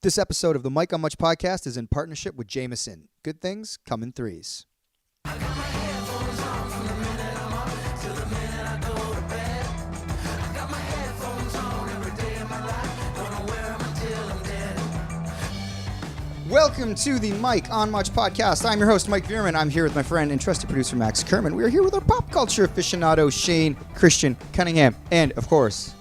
This episode of the Mike on Much podcast is in partnership with Jameson. Good things come in threes. Welcome to the Mike on Much podcast. I'm your host, Mike Veerman. I'm here with my friend and trusted producer, Max Kerman. We are here with our pop culture aficionado, Shane Christian Cunningham. And, of course,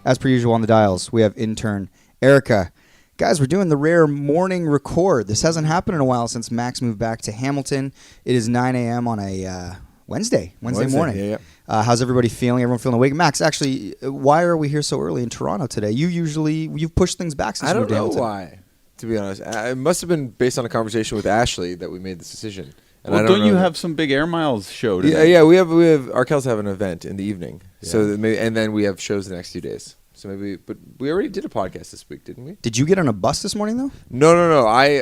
as per usual on the dials, we have intern Erica. Guys, we're doing the rare morning record. This hasn't happened in a while since Max moved back to Hamilton. It is 9 a.m. on a Wednesday morning. Yeah. How's everybody feeling? Everyone feeling awake? Max, actually, why are we here so early in Toronto today? You've pushed things back since you moved to Hamilton. I don't know why, to be honest. It must have been based on a conversation with Ashley that we made this decision. And Well, don't you have some big Air Miles show today? Yeah, we have Arkells have an event in the evening. Yeah. So and then we have shows the next few days. So but we already did a podcast this week, didn't we? Did you get on a bus this morning, though? No. I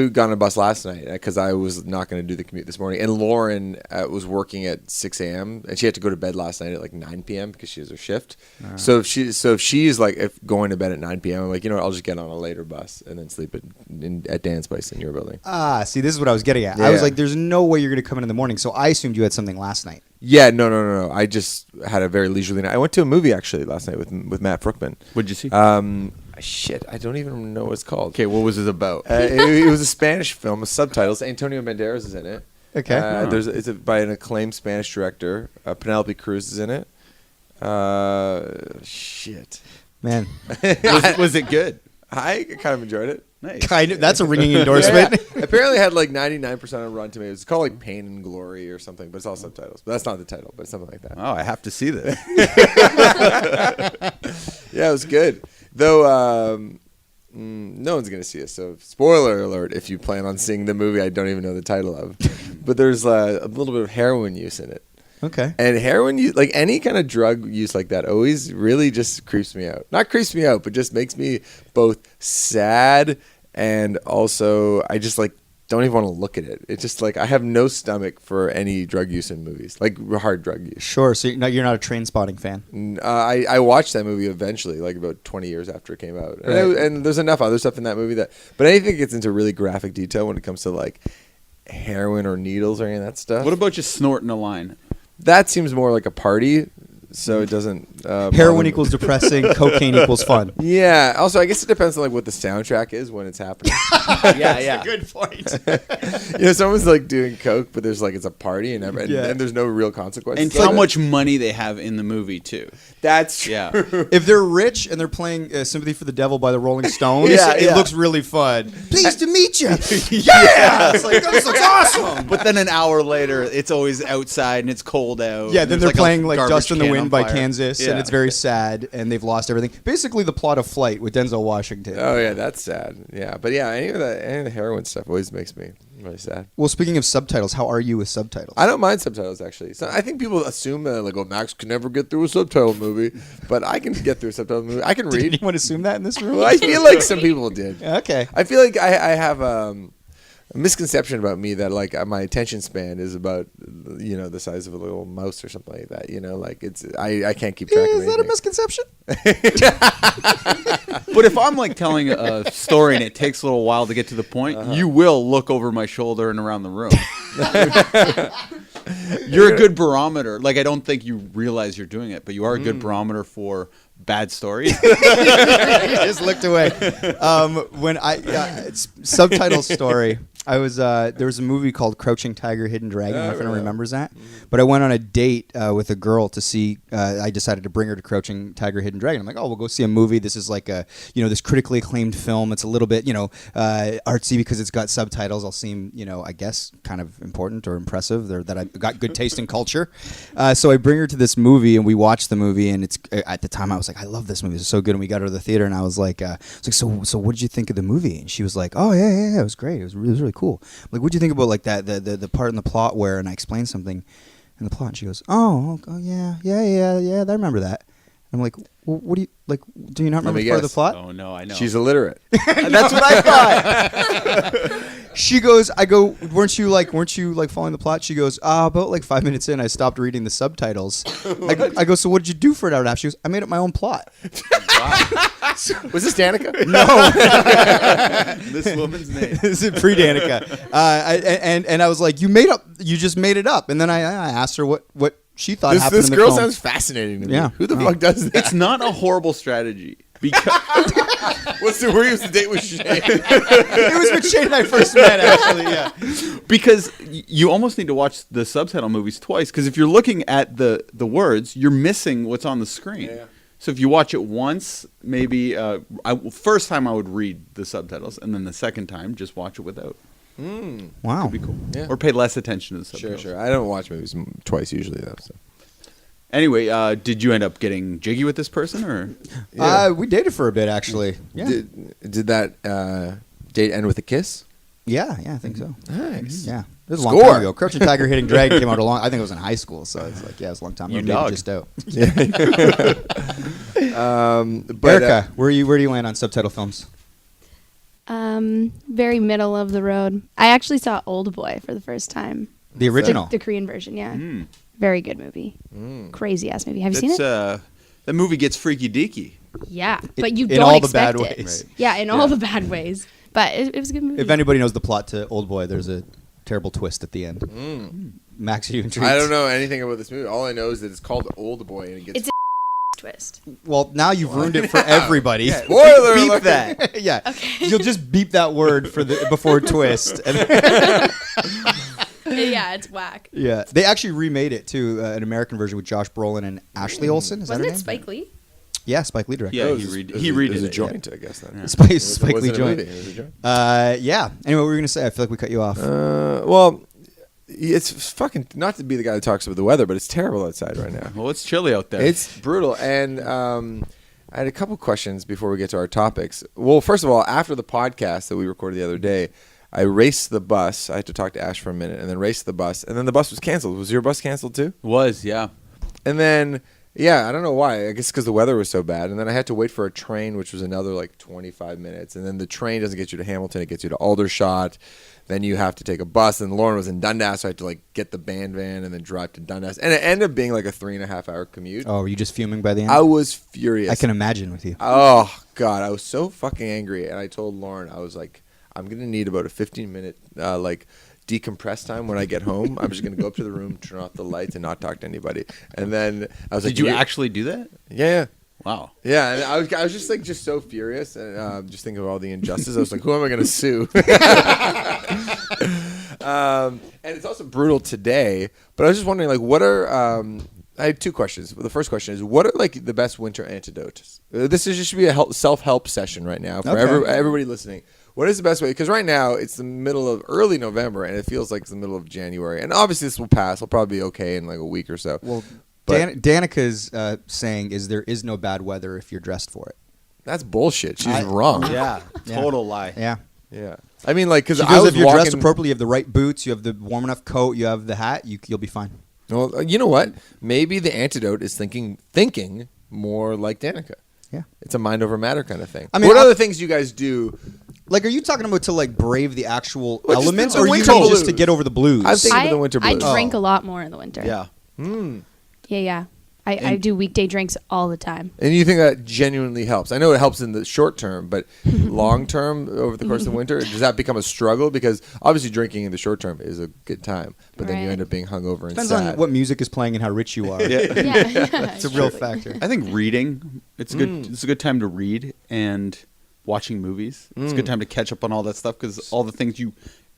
got on a bus last night because I was not going to do the commute this morning. And Lauren was working at 6 a.m. and she had to go to bed last night at like 9 p.m. because she has her shift. So if she's like going to bed at 9 p.m., I'm like, I'll just get on a later bus and then sleep at Dan's place in your building. See, this is what I was getting at. Yeah. I was like, there's no way you're going to come in the morning. So I assumed you had something last night. Yeah, no. I just had a very leisurely night. I went to a movie actually last night with Matt Fruchtman. What'd you see? Shit, I don't even know what it's called. Okay, what was it about? It was a Spanish film with subtitles. Antonio Banderas is in it. Okay. It's by an acclaimed Spanish director. Penelope Cruz is in it. Shit. Man. Was it good? I kind of enjoyed it. Nice. Kind of. That's a ringing endorsement. Yeah. Apparently it had like 99% on Rotten Tomatoes. It's called like Pain and Glory or something, but it's all subtitles. But that's not the title, but it's something like that. Oh, I have to see this. Yeah, it was good. Though no one's going to see it. So spoiler alert if you plan on seeing the movie I don't even know the title of. But there's a little bit of heroin use in it. Okay. And heroin use, like any kind of drug use like that, always really just creeps me out. Not creeps me out, but just makes me both sad and also I just like don't even want to look at it. It's just like I have no stomach for any drug use in movies, like hard drug use. Sure. So you're not a Trainspotting fan? I watched that movie eventually, like about 20 years after it came out. And there's enough other stuff in that movie but anything gets into really graphic detail when it comes to like heroin or needles or any of that stuff. What about just snorting a line? That seems more like a party, so it doesn't... Heroin equals depressing, cocaine equals fun. Yeah. Also, I guess it depends on like what the soundtrack is when it's happening. Yeah. Good point. Someone's like doing coke, but there's like it's a party and there's no real consequences. And how much money they have in the movie, too. That's true. Yeah. If they're rich and they're playing Sympathy for the Devil by the Rolling Stones, Yeah. it looks really fun. Pleased to meet you. Yeah! It's like, this looks awesome. But then an hour later, it's always outside and it's cold out. Yeah, then they're playing like garbage Dust in the can Wind on by fire. Kansas, and it's very sad, and they've lost everything. Basically, the plot of Flight with Denzel Washington. Oh, yeah, that's sad. Yeah, but yeah, any of the heroin stuff always makes me really sad. Well, speaking of subtitles, how are you with subtitles? I don't mind subtitles, actually. So I think people assume that, like, Max can never get through a subtitle movie, but I can get through a subtitle movie. I can Did read. anyone assume that in this room? Well, I feel like some people did. Okay. I feel like I have a misconception about me that like my attention span is about the size of a little mouse or something like that. Like it's I can't keep track of Is that a anything. misconception? But if I'm like telling a story and it takes a little while to get to the point, you will look over my shoulder and around the room. You're a good barometer. Like I don't think you realize you're doing it, but you are a good barometer for bad stories. Just looked away. When subtitle story, I was there was a movie called Crouching Tiger, Hidden Dragon. I don't know if anyone remembers that. But I went on a date with a girl to see. I decided to bring her to Crouching Tiger, Hidden Dragon. I'm like, we'll go see a movie. This is like a this critically acclaimed film. It's a little bit artsy because it's got subtitles. I'll seem I guess kind of important or impressive, or that I've got good taste in culture. So I bring her to this movie and we watch the movie. And it's at the time I was like, I love this movie. It's so good. And we got her to the theater and I was like, so what did you think of the movie? And she was like, oh yeah, it was great. It was really cool. I'm like, what do you think about like that the part in the plot where, and I explained something in the plot, and she goes, oh yeah, I remember that. And I'm like, well, what do you like? Do you not remember part of the plot? Oh no, I know. She's illiterate. That's what I thought. She goes, I go, weren't you like following the plot? She goes, about like 5 minutes in, I stopped reading the subtitles. I go, so what did you do for an hour and a half? She goes, I made up my own plot. Was this Danica? No. This woman's name. This is pre-Danica. And I was like, you just made it up. And then I asked her what she thought happened This in the girl film. sounds fascinating to me. Yeah. Who the fuck does that? It's not a horrible strategy because Where was the date with Shane? It was when Shane and I first met, actually, yeah. because you almost need to watch the subtitle movies twice. Because if you're looking at the words, you're missing what's on the screen. Yeah. So if you watch it once, maybe first time I would read the subtitles, and then the second time just watch it without. Wow. It'd be cool. Yeah. Or pay less attention to the Sure, subtitles. sure. I don't watch movies twice usually, though. So. Anyway, did you end up getting jiggy with this person, or? Yeah. We dated for a bit, actually. Yeah. Did that date end with a kiss? Yeah, I think so. Nice. Yeah. It was a long Score. time ago. Crouching Tiger, Hitting Dragon came out I think it was in high school, so it's like, yeah, it was a long time ago. You Maybe dog. just out. But, Erica, where do you land on subtitle films? Very middle of the road. I actually saw Old Boy for the first time. The original. The Korean version, yeah. Mm. Very good movie. Crazy ass movie. Have you seen it? That movie gets freaky deaky. Yeah, but you in don't all the expect bad it. ways. Right. Yeah, in all the bad ways. But it was a good movie. If anybody knows the plot to Old Boy, there's a terrible twist at the end. Max, are you intrigued? I don't know anything about this movie. All I know is that it's called Old Boy, and it gets It's twist. Well, now you've ruined it for everybody. Spoiler Beep alert. that. Yeah. Okay. You'll just beep that word for before twist. And Yeah, it's whack. yeah. They actually remade it too, an American version with Josh Brolin and Ashley Olsen. Is Wasn't that it her name? Spike Lee? Yeah, Spike Lee directed. Yeah, It he was- read it was he a- redid it was a it. joint, I guess. Then. Yeah. Spike Wasn't Lee a joint. movie, it was a joint. Yeah. Anyway, what were you gonna say? I feel like we cut you off. Well, it's fucking not to be the guy that talks about the weather, but it's terrible outside right now. Well, it's chilly out there. It's brutal. And I had a couple questions before we get to our topics. Well, first of all, after the podcast that we recorded the other day, I raced the bus. I had to talk to Ash for a minute and then raced the bus. And then the bus was canceled. Was your bus canceled too? yeah. And then, yeah, I don't know why. I guess because the weather was so bad. And then I had to wait for a train, which was another like 25 minutes. And then the train doesn't get you to Hamilton. It gets you to Aldershot. Then you have to take a bus. And Lauren was in Dundas, so I had to like get the band van and then drive to Dundas. And it ended up being like a 3.5 hour commute. Oh, were you just fuming by the end? I was furious. I can imagine with you. Oh God, I was so fucking angry, and I told Lauren, I was like, I'm gonna need about a 15-minute like decompress time when I get home. I'm just gonna go up to the room, turn off the lights, and not talk to anybody. And then I was like, Did you actually do that? Yeah. Wow. Yeah, and I was just so furious, and just thinking of all the injustice. I was like, who am I going to sue? And it's also brutal today. But I was just wondering, like, what are? I had two questions. The first question is, what are like the best winter antidotes? This is just should be a self-help session right now for Okay. everybody listening. What is the best way? Because right now it's the middle of early November, and it feels like it's the middle of January. And obviously this will pass. I'll probably be okay in like a week or so. Well, But- Danica's saying is there is no bad weather if you're dressed for it. That's bullshit. She's wrong. Yeah. Total lie. Yeah. Yeah. I mean, like, because She I goes, was if you're dressed walking. appropriately, you have the right boots, you have the warm enough coat, you have the hat, you'll be fine. Well, you know what? Maybe the antidote is thinking more like Danica. Yeah. It's a mind over matter kind of thing. I mean, what I- other things do you guys do? Like, are you talking about to like brave the actual Well, just elements, the or you winter mean just to blues. get over the blues? I'm thinking of the winter I blues. drink a lot more in the winter. Yeah. Yeah. I do weekday drinks all the time. And you think that genuinely helps? I know it helps in the short term, but long term, over the course of the winter, does that become a struggle? Because obviously drinking in the short term is a good time, but then you Right. end up being hungover and Depends sad. on what music is playing and how rich you are. Yeah. It's a real factor. I think reading. It's good. It's a good time to read and watching movies. It's a good time to catch up on all that stuff because all the things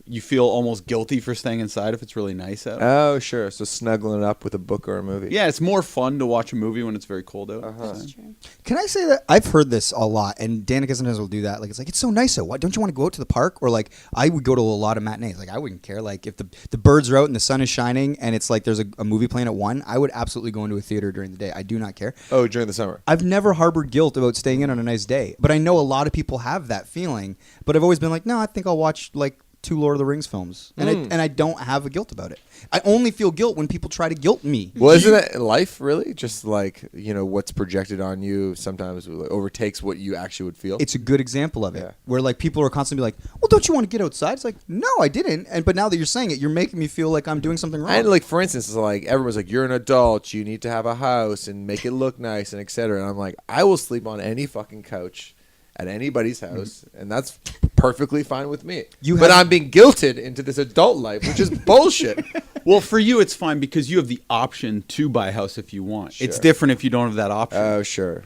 you feel almost guilty for staying inside if it's really nice out. Oh, sure. So snuggling up with a book or a movie. Yeah, it's more fun to watch a movie when it's very cold out. That's true. Can I say that I've heard this a lot, and Danica sometimes will do that. Like, it's so nice out. Why don't you want to go out to the park? Or like, I would go to a lot of matinees. Like, I wouldn't care. Like, if the birds are out and the sun is shining, and it's like there's a movie playing at 1, I would absolutely go into a theater during the day. I do not care. Oh, during the summer. I've never harbored guilt about staying in on a nice day, but I know a lot of people have that feeling. But I've always been like, no, I think I'll watch like 2 Lord of the Rings films, and I don't have a guilt about it. I only feel guilt when people try to guilt me. Well, isn't that life really? Just like, what's projected on you sometimes overtakes what you actually would feel. It's a good example of it, Yeah. where like people are constantly like, "Well, don't you want to get outside?" It's like, "No, I didn't." But now that you're saying it, you're making me feel like I'm doing something wrong. And like, for instance, it's like everyone's like, you're an adult, you need to have a house and make it look nice and etc. And I'm like, I will sleep on any fucking couch at anybody's house, and that's perfectly fine with me. But I'm being guilted into this adult life, which is bullshit. Well, for you, it's fine because you have the option to buy a house if you want. Sure. It's different if you don't have that option. Oh, sure.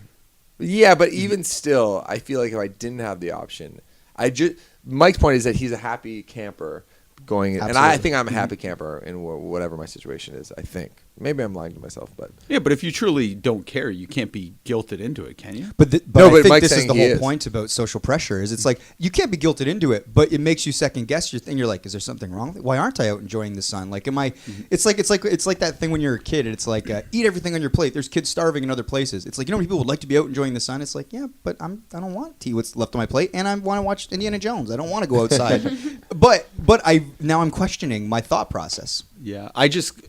Yeah, but even still, I feel like if I didn't have the option, Mike's point is that he's a happy camper going, and I Absolutely. think I'm a happy camper in whatever my situation is. I think maybe I'm lying to myself, but Yeah, but if you truly don't care, you can't be guilted into it, can you? But No, I but think Mike's this is saying the he whole is. point about social pressure. Is it's like you can't be guilted into it, but it makes you second guess your thing. You're like, is there something wrong? Why aren't I out enjoying the sun? Like, am I? It's like that thing when you're a kid. And it's like eat everything on your plate. There's kids starving in other places. It's like, how many people would like to be out enjoying the sun? It's like, yeah, but I don't want to eat what's left on my plate, and I want to watch Indiana Jones. I don't want to go outside. but I'm questioning my thought process. Yeah, I just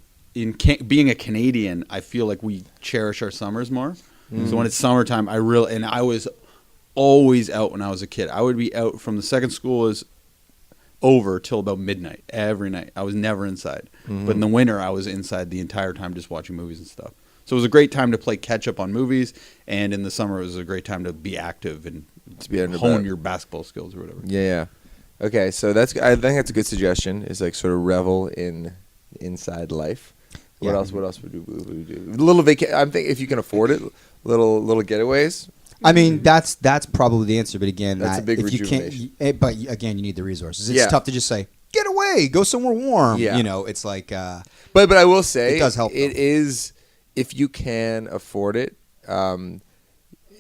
being a Canadian, I feel like we cherish our summers more. So when it's summertime, I was always out when I was a kid. I would be out from the second school was over till about midnight every night. I was never inside. But in the winter, I was inside the entire time just watching movies and stuff. So it was a great time to play catch up on movies, and in the summer, it was a great time to be active and to be under hone bed. your basketball skills or whatever. Yeah. Okay, so I think that's a good suggestion. Is like sort of revel in inside life. What Yeah. else? What else would we do? A little I'm thinking if you can afford it, little getaways. I mean, that's probably the answer. But again, That's a big if you can't, rejuvenation. but again, you need the resources. It's Yeah. tough to just say, get away, go somewhere warm. Yeah. It's like, But I will say It does help, It though. is if you can afford it, and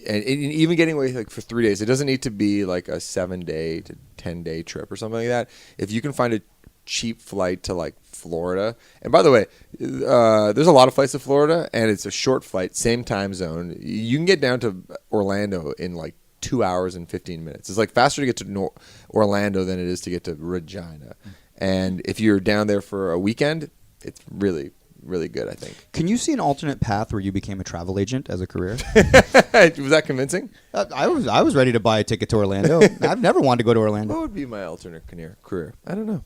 even getting away like for 3 days. It doesn't need to be like a 7-day to 10-day trip or something like that. If you can find a cheap flight to like Florida, and by the way, there's a lot of flights to Florida, and it's a short flight, same time zone. You can get down to Orlando in like 2 hours and 15 minutes. It's like faster to get to Orlando than it is to get to Regina. And if you're down there for a weekend, it's really, really good, I think. can you see an alternate path where you became a travel agent as a career? Was that convincing? I was ready to buy a ticket to Orlando. I've never wanted to go to Orlando. What would be my alternate career? I don't know.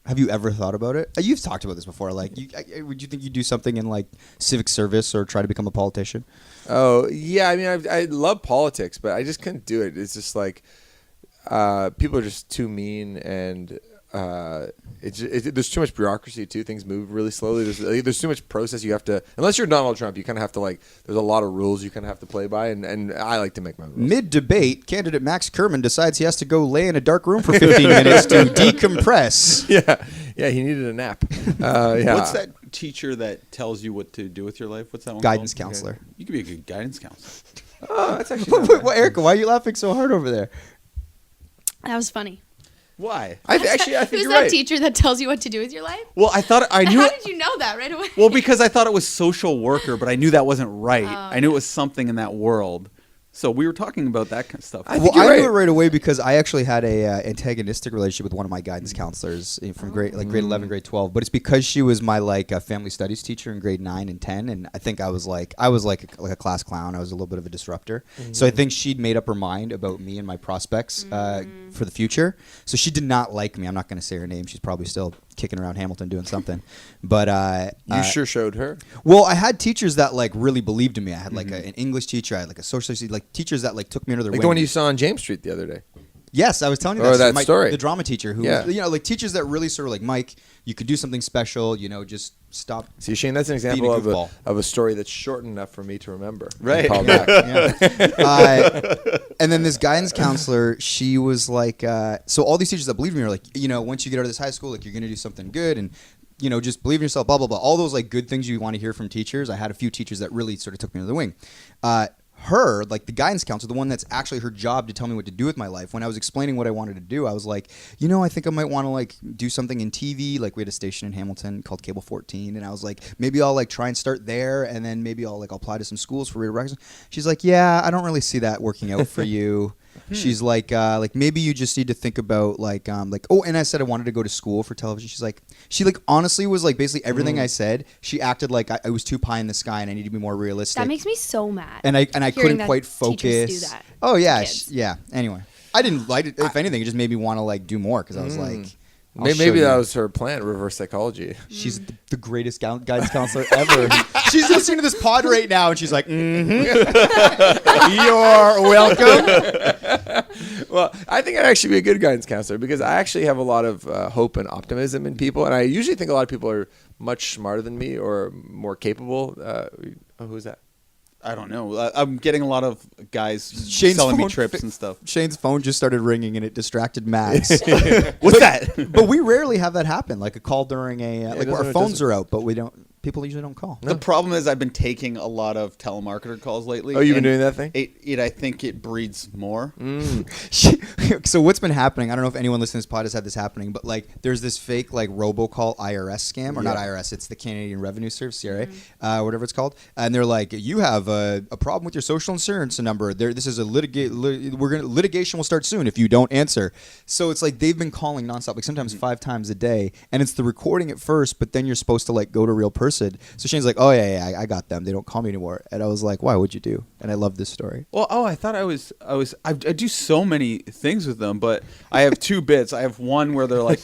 Have you ever thought about it? You've talked about this before. Like, would you think you'd do something in like civic service or try to become a politician? Oh, yeah. I mean, I love politics, but I just couldn't do it. It's just like people are just too mean, and there's too much bureaucracy too. Things move really slowly. There's too much process you have to. Unless you're Donald Trump, you kind of have to like. There's a lot of rules you kind of have to play by, and I like to make my rules. Mid-debate, candidate Max Kerman decides he has to go lay in a dark room for 15 minutes to decompress. Yeah. He needed a nap. Yeah. What's that teacher that tells you what to do with your life? What's that one Guidance called? counselor. You could be a good guidance counselor. Oh, that's actually. not bad. Well, Erica, why are you laughing so hard over there? That was funny. Why? I think Who's you're that right. teacher that tells you what to do with your life? Well, I knew How it. did you know that right away? Well, because I thought it was social worker, but I knew that wasn't right. Oh, I knew it was something in that world. So we were talking about that kind of stuff. I think Well, you're I knew right. it right away because I actually had a antagonistic relationship with one of my guidance counselors from grade 11, grade 12. But it's because she was my family studies teacher in grade 9 and 10, and I think I was like a class clown. I was a little bit of a disruptor. So I think she'd made up her mind about me and my prospects for the future. So she did not like me. I'm not going to say her name. She's probably still kicking around Hamilton doing something. But You sure showed her. well, I had teachers that really believed in me. I had an English teacher. I had a social studies, teachers that took me under their Like wing. the one you saw on James Street the other day. Yes, I was telling you Or that, that story. The drama teacher who, Yeah. teachers that really sort of Mike, you could do something special. Just stop. See, Shane, that's an Being a example goofball. of a story that's short enough for me to remember. and Right. call back. Yeah. And then this guidance counselor, she was like, so all these teachers that believe in me are like, once you get out of this high school, you're going to do something good and, just believe in yourself, blah, blah, blah. All those good things you want to hear from teachers. I had a few teachers that really sort of took me under the wing. Her, the guidance counselor, the one that's actually her job to tell me what to do with my life. When I was explaining what I wanted to do, I was like, I think I might want to do something in TV. We had a station in Hamilton called Cable 14, and I was like, maybe I'll try and start there, and then maybe I'll apply to some schools for radio broadcasting. She's like, yeah, I don't really see that working out for you. She's like maybe you just need to think about like oh, and I said I wanted to go to school for television. She's like she like honestly was like basically everything I said. She acted like I was too pie in the sky and I need to be more realistic. That makes me so mad. And I hearing couldn't that quite teachers focus. do that Oh yeah, to kids. yeah. Anyway, I didn't like it. If anything, it just made me want to like do more because I was like, I'll show Maybe you. that was her plan, reverse psychology. She's the greatest guidance counselor ever. She's listening to this pod right now, and she's like, "You're welcome." Well, I think I'd actually be a good guidance counselor because I actually have a lot of hope and optimism in people, and I usually think a lot of people are much smarter than me or more capable. Who's that? I don't know. I'm getting a lot of guys Shane's selling me phone trips and stuff. Shane's phone just started ringing, and it distracted Max. What's that? But we rarely have that happen. Like a call during a like it our doesn't- phones are out, but we don't. People usually don't call. The problem is I've been taking a lot of telemarketer calls lately. Oh, you've been and doing that thing? I think it breeds more. So what's been happening? I don't know if anyone listening to this pod has had this happening, but like there's this fake like robocall IRS scam, or not IRS, it's the Canadian Revenue Service, CRA, whatever it's called, and they're like, you have a problem with your social insurance number. This is a litigation will start soon if you don't answer. So it's like they've been calling nonstop, like sometimes 5 times a day, and it's the recording at first, but then you're supposed to like go to a real person. So Shane's like, oh yeah, I got them. They don't call me anymore. And I was like, why would you do? And I love this story. Well, I thought I do so many things with them, but I have 2 bits. I have one where they're like,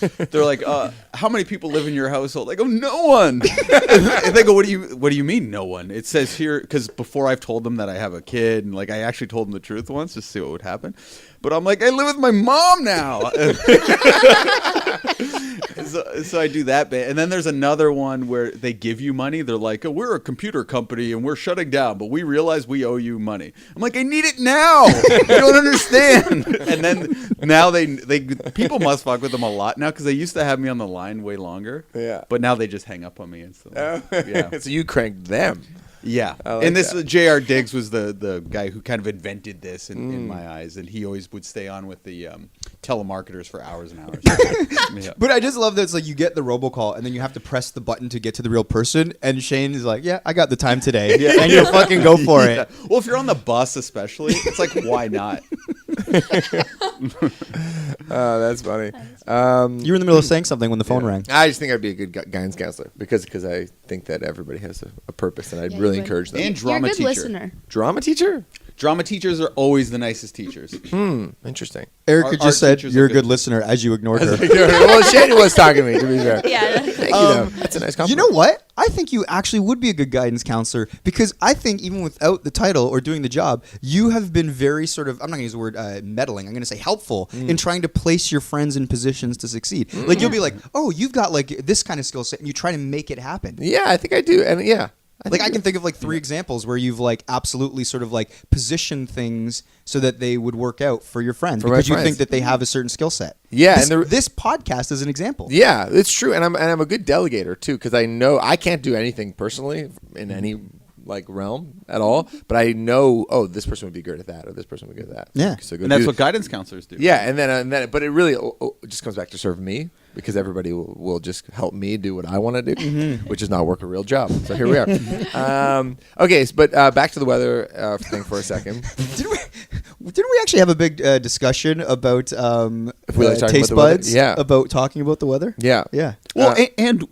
how many people live in your household? I go, no one. And they go, what do you mean, no one? It says here, because before I've told them that I have a kid, and like I actually told them the truth once just to see what would happen. But I'm like, I live with my mom now. So I do that bit. And then there's another one where they give you money. They're like, oh, we're a computer company and we're shutting down, but we realize we owe you money. I'm like, I need it now. You don't understand. And then now they people must fuck with them a lot now because they used to have me on the line way longer. Yeah. But now they just hang up on me instantly. Yeah. So you cranked them. Yeah, I like and this that. J.R. Diggs was the guy who kind of invented this in my eyes, and he always would stay on with the telemarketers for hours and hours. Yeah. But I just love that it's like you get the robocall and then you have to press the button to get to the real person. And Shane is like, yeah, I got the time today. And you fucking go for it. Well, if you're on the bus especially, it's like, why not? Oh, that's funny. You were in the middle of saying something when the phone rang. I just think I'd be a good guidance counselor because I think that everybody has a purpose, and I'd Yeah, really you would. encourage them. And You're a drama good teacher. listener. Drama teacher? Drama teachers are always the nicest teachers. Interesting. Erica Our just said, teachers are you're a good. good listener as you ignored her. Well, Shane was talking to me, to be fair. Yeah. Thank you, though. That's a nice compliment. You know what? I think you actually would be a good guidance counselor because I think even without the title or doing the job, you have been very sort of, I'm not going to use the word meddling, I'm going to say helpful in trying to place your friends in positions to succeed. Like you'll be like, oh, you've got like this kind of skill set and you try to make it happen. Yeah, I think I do. And yeah. I can think of like 3 examples where you've like absolutely sort of like positioned things so that they would work out for your friends For my because you friends. think that they have a certain skill set. Yeah, This, and this podcast is an example. Yeah, it's true, and I'm a good delegator too because I know I can't do anything personally in any like realm at all, but I know this person would be good at that or this person would be good at that. Yeah. so go And that's do- what guidance counselors do. Yeah, and then but it really just comes back to serve me because everybody will just help me do what I want to do, which is not work a real job. So here we are. Okay, but back to the weather thing for a second. Didn't we actually have a big discussion about If we like talking about taste the weather? buds? Yeah. About talking about the weather? Yeah. Yeah. Well, and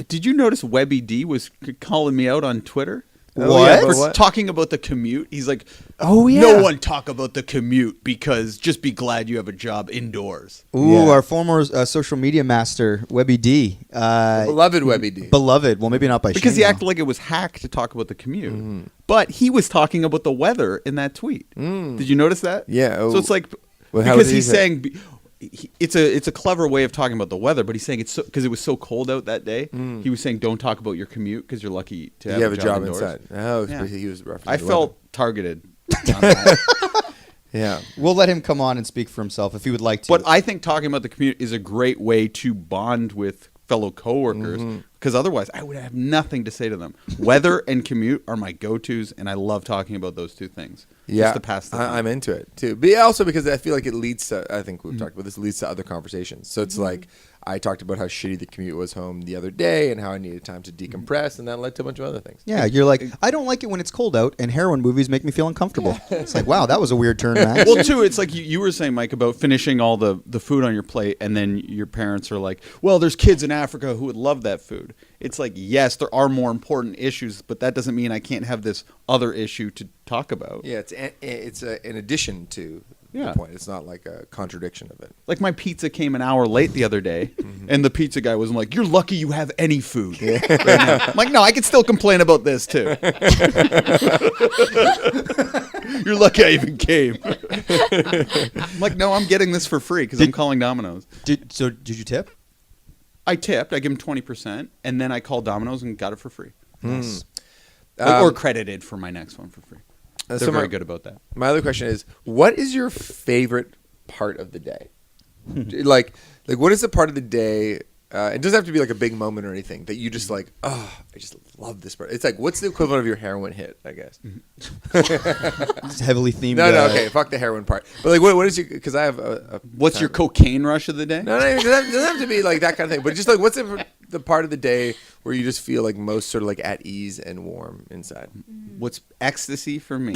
did you notice Webby D was calling me out on Twitter? Oh, yeah, What? but For what? talking about the commute. He's like, Oh, yeah. no one talk about the commute because just be glad you have a job indoors. Ooh, Yeah. our former social media master, Webby D. Beloved Webby D. Beloved. Well, maybe not by Because he Shane, acted like it was hack to talk about the commute. But he was talking about the weather in that tweet. Did you notice that? Yeah. So it's like, Well, how because did he he's say- saying... It's a clever way of talking about the weather, but he's saying it's because it was so cold out that day. He was saying don't talk about your commute because you're lucky to You have a job indoors. inside. Oh, Yeah. he was referencing I the felt weather. targeted. On that. Yeah. We'll let him come on and speak for himself if he would like to. But I think talking about the commute is a great way to bond with fellow coworkers because otherwise I would have nothing to say to them. Weather and commute are my go-tos, and I love talking about those two things. Yeah, just to pass the time. I'm into it too. But also because I feel like it leads to. I think we've talked about this. Leads to other conversations. So it's like I talked about how shitty the commute was home the other day, and how I needed time to decompress, and that led to a bunch of other things. Yeah, you're like, I don't like it when it's cold out, and heroin movies make me feel uncomfortable. It's like, wow, that was a weird turn, man. Well, too, it's like you were saying, Mike, about finishing all the food on your plate, and then your parents are like, well, there's kids in Africa who would love that food. It's like, yes, there are more important issues, but that doesn't mean I can't have this other issue to talk about. Yeah, it's an addition to Yeah. the point. It's not like a contradiction of it. Like my pizza came an hour late the other day, and the pizza guy was like, "You're lucky you have any food." Right now. I'm like, no, I can still complain about this too. You're lucky I even came. I'm like, no, I'm getting this for free because I'm calling Domino's. Did you tip? I tipped. I give him 20%, and then I called Domino's and got it for free. Nice. Or credited for my next one for free. They're so very good about that. My other question is, what is your favorite part of the day? like what is the part of the day? It doesn't have to be like a big moment or anything that you just like. Oh, I just love this part. It's like, what's the equivalent of your heroin hit? I guess. It's heavily themed. No, okay, fuck the heroin part. But like, what is your? Because I have a. What's your cocaine rush of the day? No, it doesn't have to be like that kind of thing. But just like, what's the part of the day where you just feel like most sort of like at ease and warm inside? What's ecstasy for me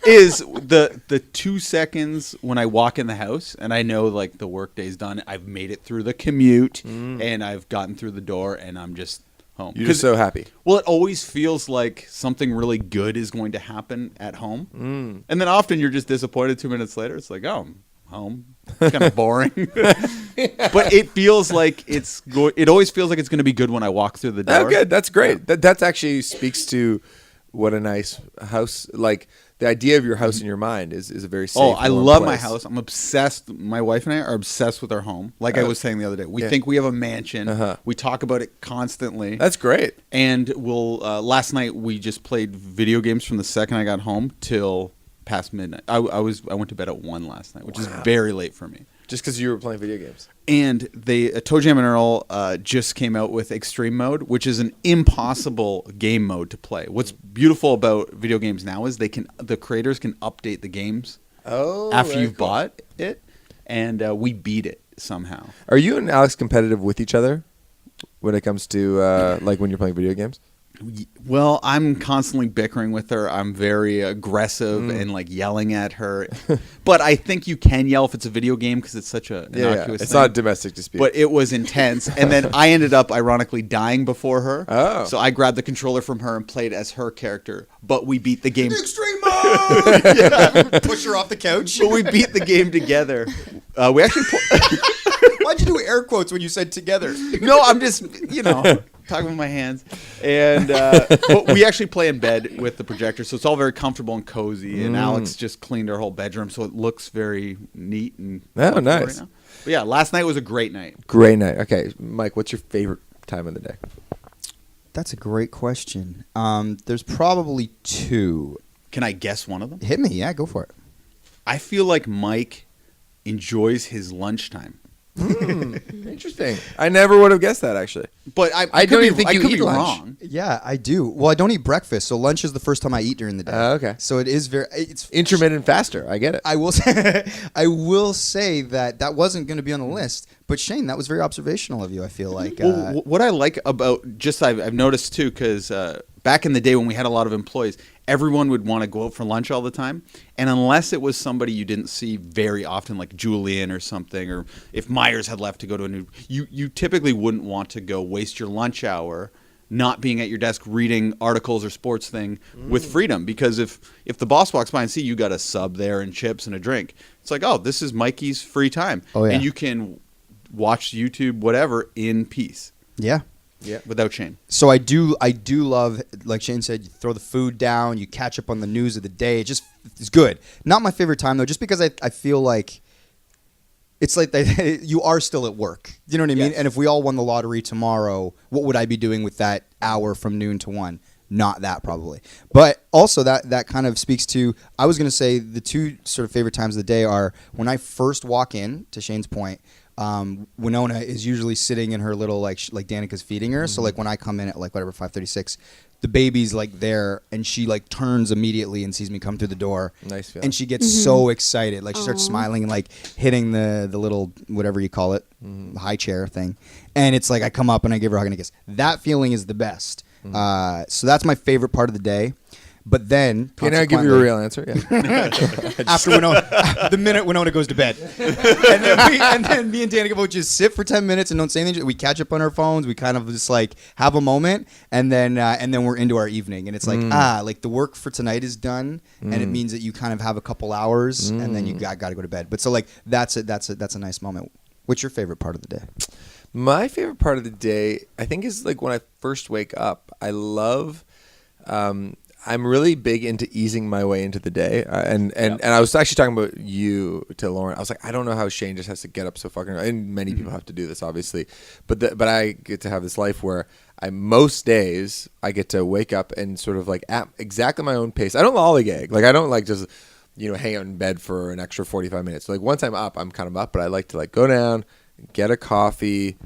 is the 2 seconds when I walk in the house and I know like the workday's done. I've made it through the commute and I've gotten through the door and I'm just home. You're just so happy. Well, it always feels like something really good is going to happen at home. And then often you're just disappointed 2 minutes later. It's like, oh, I'm home. It's kind of boring. But it feels like it always feels like it's going to be good when I walk through the door. Oh, good. That's great. That actually speaks to what a nice house, like the idea of your house in your mind is a very safe. I warm love my place. house. I'm obsessed. My wife and I are obsessed with our home. Like I was saying the other day, we think we have a mansion. We talk about it constantly. That's great. And last night we just played video games from the second I got home till past midnight. I went to bed at 1 last night, which is very late for me. Just because you were playing video games. And Toe Jam and Earl just came out with Extreme Mode, which is an impossible game mode to play. What's beautiful about video games now is the creators can update the games after you've bought it, and we beat it somehow. Are you and Alex competitive with each other when it comes to like when you're playing video games? Well, I'm constantly bickering with her. I'm very aggressive and like yelling at her. But I think you can yell if it's a video game because it's such a innocuous It's thing. not a domestic dispute. But it was intense. And then I ended up ironically dying before her. Oh. So I grabbed the controller from her and played as her character. But we beat the game. Extreme mode. Push her off the couch. But we beat the game together. We actually Why'd you do air quotes when you said together? No, I'm just, talking with my hands. And but we actually play in bed with the projector, so it's all very comfortable and cozy. And Alex just cleaned our whole bedroom, so it looks very neat and comfortable nice. right now. But yeah, last night was a great night. Great night. Okay, Mike, what's your favorite time of the day? That's a great question. There's probably 2. Can I guess one of them? Hit me. Yeah, go for it. I feel like Mike enjoys his lunchtime. Interesting. I never would have guessed that actually. But I don't could even be, think I you could eat be lunch. wrong. Yeah, I do. Well, I don't eat breakfast, so lunch is the first time I eat during the day. Okay. So it is it's Intermittent faster. I get it. I will say, that wasn't going to be on the list, but Shane, that was very observational of you. I feel like. Well, what I like about I've noticed too, because back in the day when we had a lot of employees, everyone would want to go out for lunch all the time, and unless it was somebody you didn't see very often, like Julian or something, or if Myers had left to go to a new, you typically wouldn't want to go waste your lunch hour not being at your desk reading articles or sports thing with freedom, because if the boss walks by and see you got a sub there and chips and a drink, it's like, oh, this is Mikey's free time. Oh, yeah. And you can watch YouTube, whatever, in peace. yeah. Yeah. Without Shane. So I do love, like Shane said, you throw the food down, you catch up on the news of the day. It's good. Not my favorite time though, just because I feel like it's like you are still at work. You know what I mean? Yes. And if we all won the lottery tomorrow, what would I be doing with that hour from noon to 1? Not that probably. But also that kind of speaks to, I was going to say the 2 sort of favorite times of the day are when I first walk in, to Shane's point, Winona is usually sitting in her little like Danica's feeding her. So like when I come in at like whatever 5:36, the baby's like there, and she like turns immediately and sees me come through the door. Nice feeling. And she gets so excited, like she starts smiling and like hitting the little whatever you call it, high chair thing. And it's like I come up and I give her a hug and a kiss. That feeling is the best. So that's my favorite part of the day. But then, Can I give you a real answer? Yeah. after Winona, the minute Winona goes to bed, and then me and Danica will just sit for 10 minutes and don't say anything. We catch up on our phones. We kind of just like have a moment, and then we're into our evening. And it's like like the work for tonight is done, and it means that you kind of have a couple hours, and then you got to go to bed. But so like that's a nice moment. What's your favorite part of the day? My favorite part of the day, I think, is like when I first wake up. I love. I'm really big into easing my way into the day, and I was actually talking about you to Lauren. I was like, I don't know how Shane just has to get up so fucking early. And many people have to do this, obviously, but I get to have this life where most days I get to wake up and sort of like at exactly my own pace. I don't lollygag, like I don't like just hang out in bed for an extra 45 minutes. Like once I'm up, I'm kind of up, but I like to like go down, get a coffee.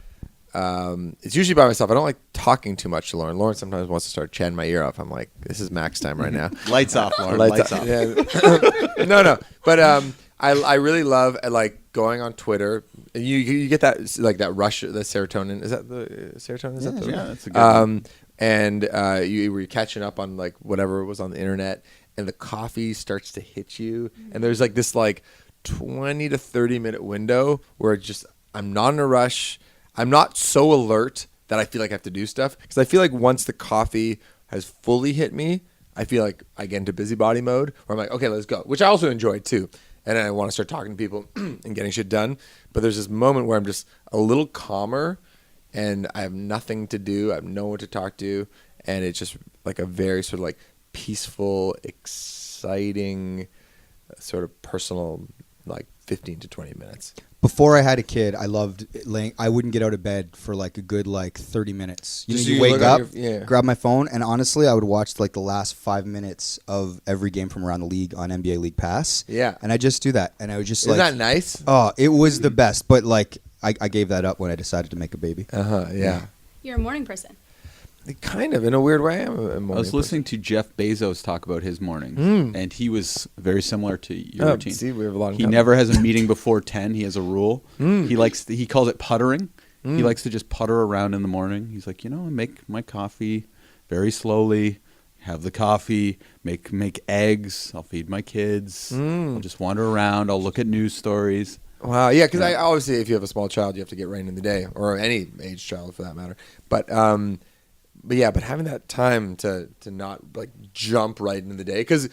It's usually by myself. I don't like talking too much to Lauren. Lauren sometimes wants to start chatting my ear off. I'm like, this is max time right now. Lights off, Lauren. Lights off. Yeah. No. But I really love like going on Twitter. You get that like that rush, the serotonin. Is that the serotonin? Is that the, Yeah, that's a good one. And you were catching up on like whatever was on the internet, and the coffee starts to hit you, and there's like this like 20 to 30 minute window where I'm not in a rush. I'm not so alert that I feel like I have to do stuff, because I feel like once the coffee has fully hit me, I feel like I get into busybody mode where I'm like, okay, let's go, which I also enjoy too. And then I want to start talking to people and getting shit done. But there's this moment where I'm just a little calmer and I have nothing to do. I have no one to talk to. And it's just like a very sort of like peaceful, exciting, sort of personal, like 15 to 20 minutes. Before I had a kid, I loved laying. I wouldn't get out of bed for like a good like 30 minutes. Just You you wake look up, at your- yeah. grab my phone, and honestly, I would watch like the last 5 minutes of every game from around the league on NBA League Pass. Yeah. And I just do that, and I would just Isn't like, that nice? oh, it was the best. But like, I gave that up when I decided to make a baby. Yeah. You're a morning person. Kind of, in a weird way. I'm a I was listening to Jeff Bezos talk about his mornings, and he was very similar to your routine. See, we have a lot in He common. never has a meeting before 10. He has a rule. He calls it puttering. He likes to just putter around in the morning. He's like, make my coffee very slowly, have the coffee, make eggs. I'll feed my kids. I'll just wander around. I'll look at news stories. Wow, yeah, because I obviously, if you have a small child, you have to get right in the day, or any age child for that matter. But having that time to not like jump right into the day, because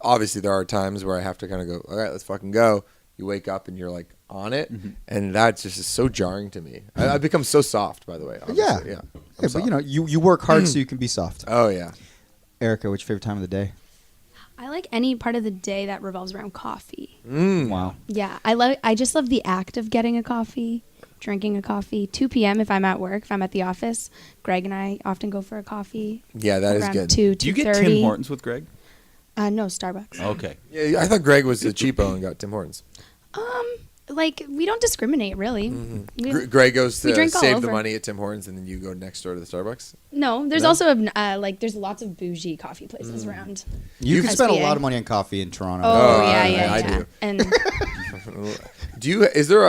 obviously there are times where I have to kind of go, all right, let's fucking go. You wake up and you're like on it, and that just is so jarring to me. I've become so soft, by the way. Yeah. Obviously. I'm But soft. you work hard so you can be soft. Oh yeah. Erica, what's your favorite time of the day? I like any part of the day that revolves around coffee. Wow. Yeah, I just love the act of getting a coffee, drinking a coffee. 2 p.m. if I'm at work, if I'm at the office. Greg and I often go for a coffee. Yeah, that is around good. 2, Do you get 2:30. Tim Hortons with Greg? No, Starbucks. Okay. Yeah, I thought Greg was a cheapo and got Tim Hortons. Like, we don't discriminate, really. Greg goes we to drink all save the over. money at Tim Hortons, and then you go next door to the Starbucks. No, there's No? also there's lots of bougie coffee places around. You can spend a SBA. lot of money on coffee in Toronto. Oh, I yeah. do. And Is there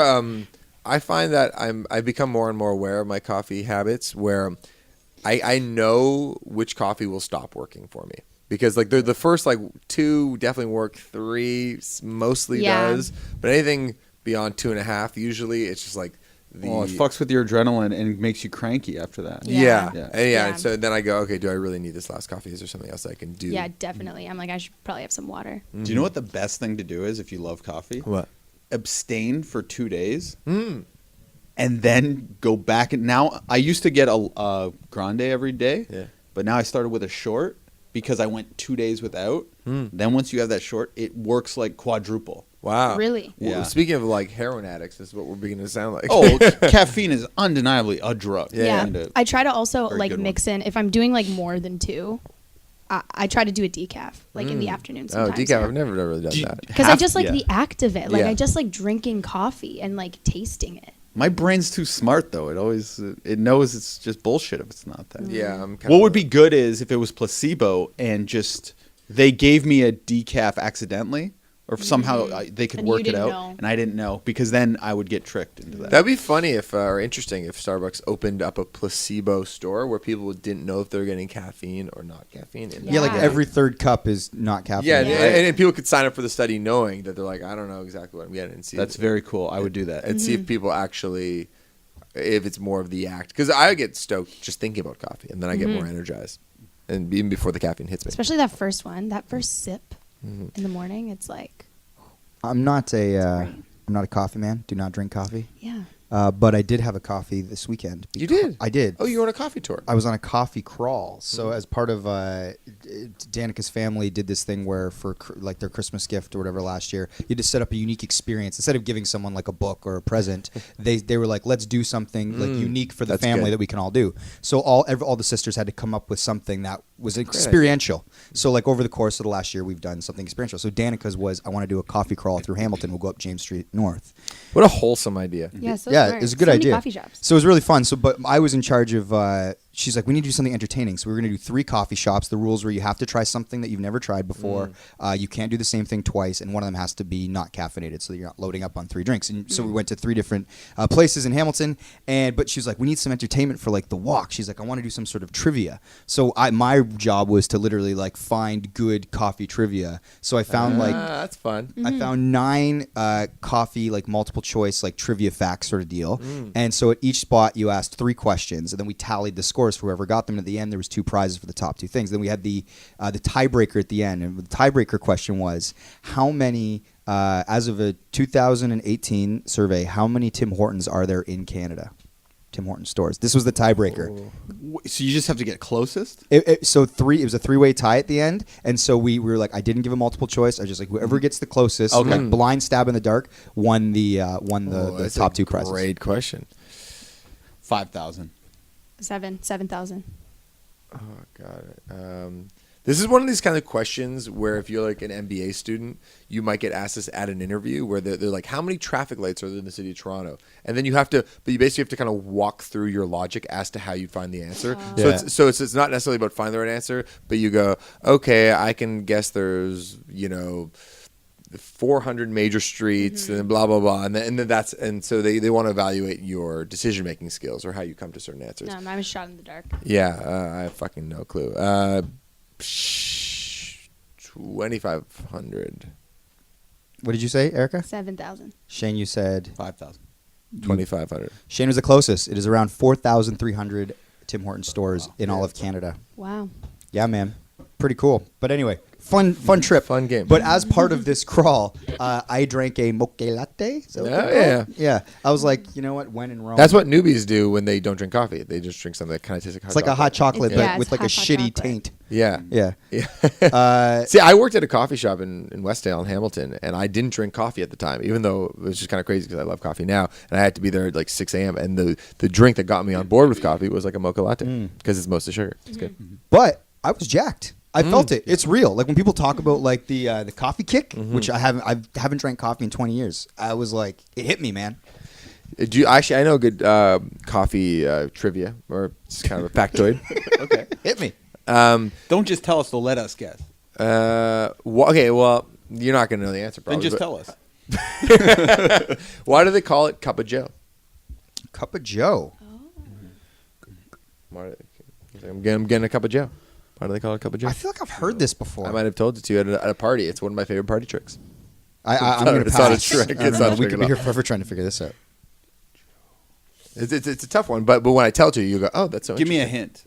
I find that I become more and more aware of my coffee habits, where I know which coffee will stop working for me, because like the first like 2 definitely work, 3 mostly Yeah. does, but anything beyond 2.5, usually it's just like It fucks with your adrenaline and makes you cranky after that. Yeah. yeah. Yeah. So then I go, okay, do I really need this last coffee? Is there something else I can do? yeah, definitely. I'm like, I should probably have some water. Do you know what the best thing to do is if you love coffee? What? Abstain for 2 days. And then go back. And now I used to get a grande every day, Yeah. but now I started with a short because I went 2 days without. Then once you have that short, it works like quadruple. Wow. Really? Well, Yeah. speaking of like heroin addicts, this is what we're beginning to sound like. Oh, caffeine is undeniably a drug. Yeah. And a- I try to also Very like good mix in, if I'm doing like more than 2, I try to do a decaf, like in the afternoon Oh, sometimes. decaf. I've never really done Do you- that. Because I just like Yeah. the act of it. Like Yeah. I just like drinking coffee and like tasting it. My brain's too smart though. It knows it's just bullshit if it's not that. Yeah, I'm kind What would be good is if it was placebo and just they gave me a decaf accidentally, or somehow they could And you work it didn't out, know. and I didn't know, because then I would get tricked into that. That'd be funny if, or interesting if Starbucks opened up a placebo store where people didn't know if they're getting caffeine or not caffeine. In Yeah, like Yeah. every third cup is not caffeine. Yeah, Yeah. and people could sign up for the study knowing that they're like, I don't know exactly what I'm getting, and see That's very cool. I would do that. and see if people actually, if it's more of the act. Because I get stoked just thinking about coffee, and then I get more energized, and even before the caffeine hits me. Especially that first one, that first sip Mm-hmm. in the morning. It's like, I'm not a great. I'm not a coffee man. Do not drink coffee. yeah. But I did have a coffee this weekend. You did? I did. Oh, you were on a coffee tour. I was on a coffee crawl. So as part of Danica's family did this thing where for like their Christmas gift or whatever last year, you had to set up a unique experience. Instead of giving someone like a book or a present, they were like, let's do something like unique for the That's family good. that we can all do. So all the sisters had to come up with something that was experiential. So like over the course of the last year, we've done something experiential. So Danica's was, I want to do a coffee crawl through Hamilton. We'll go up James Street North. What a wholesome idea. Yeah, so Yeah, smart. it was a good So many idea. coffee shops. So it was really fun. So, but I was in charge of. She's like, we need to do something entertaining. So we were going to do 3 coffee shops. The rules were you have to try something that you've never tried before. You can't do the same thing twice, and one of them has to be not caffeinated, so that you're not loading up on 3 drinks. And so we went to 3 different places in Hamilton. But she was like, we need some entertainment for like the walk. She's like, I want to do some sort of trivia. So my job was to literally like find good coffee trivia. So I found like. That's fun. I found 9 coffee, like multiple choice, like trivia facts sort of deal. And so at each spot, you asked 3 questions, and then we tallied the scores for whoever got them. And at the end, there was 2 prizes for the top 2 things. Then we had the tiebreaker at the end, and the tiebreaker question was how many, as of a 2018 survey, how many Tim Hortons are there in Canada? Tim Hortons stores. This was the tiebreaker. So you just have to get closest? It was a 3-way tie at the end, and so we were like, I didn't give a multiple choice. I was just like, whoever gets the closest, Okay. like blind stab in the dark, won the That's top a 2 prizes. Great question. 5,000. 7,000. Oh God. This is one of these kind of questions where if you're like an MBA student, you might get asked this at an interview where they're like, how many traffic lights are there in the city of Toronto? And then you basically have to kind of walk through your logic as to how you find the answer. Yeah. So it's not necessarily about finding the right answer, but you go, okay, I can guess there's, 400 major streets and then blah, blah, blah. And then so they want to evaluate your decision making skills or how you come to certain answers. No, mine was shot in the dark. Yeah, I have fucking no clue. 2,500. What did you say, Erica? 7,000. Shane, you said 5,000. 2,500. Shane was the closest. It is around 4,300 Tim Hortons stores in all of Canada. Wow. Yeah, man. Pretty cool. But anyway, fun trip. Fun game. But as part of this crawl, I drank a mocha latte. Is that what they're Oh, called? Yeah. I was like, you know what? When in Rome. That's what newbies do when they don't drink coffee. They just drink something that kind of tastes like hot It's like a hot chocolate, Yeah, but with it's like a hot shitty chocolate. taint. Yeah. Yeah. Yeah. See, I worked at a coffee shop in Westdale in Hamilton, and I didn't drink coffee at the time, even though it was just kind of crazy because I love coffee now. And I had to be there at like 6 a.m. And the drink that got me on board with coffee was like a mocha latte because it's mostly sugar. It's good. But I was jacked. I felt it. It's real. Like when people talk about like the coffee kick, which I haven't drank coffee in 20 years. I was like, it hit me, man. I know a good coffee trivia, or it's kind of a factoid. Okay. Hit me. Don't just tell us, let us guess. Okay, well, you're not going to know the answer, Then probably. just but- tell us. Why do they call it Cup of Joe? Cup of Joe. Why do I'm getting a Cup of Joe. Why do they call it Cup of Joe? I feel like I've heard this before. I might have told it to you at a party. It's one of my favorite party tricks. I'm going to It's pass. not a trick. I don't It's know. not a We trick could at be all. here forever trying to figure this out. It's a tough one, but when I tell it to you, you go, oh, that's so Give me a interesting.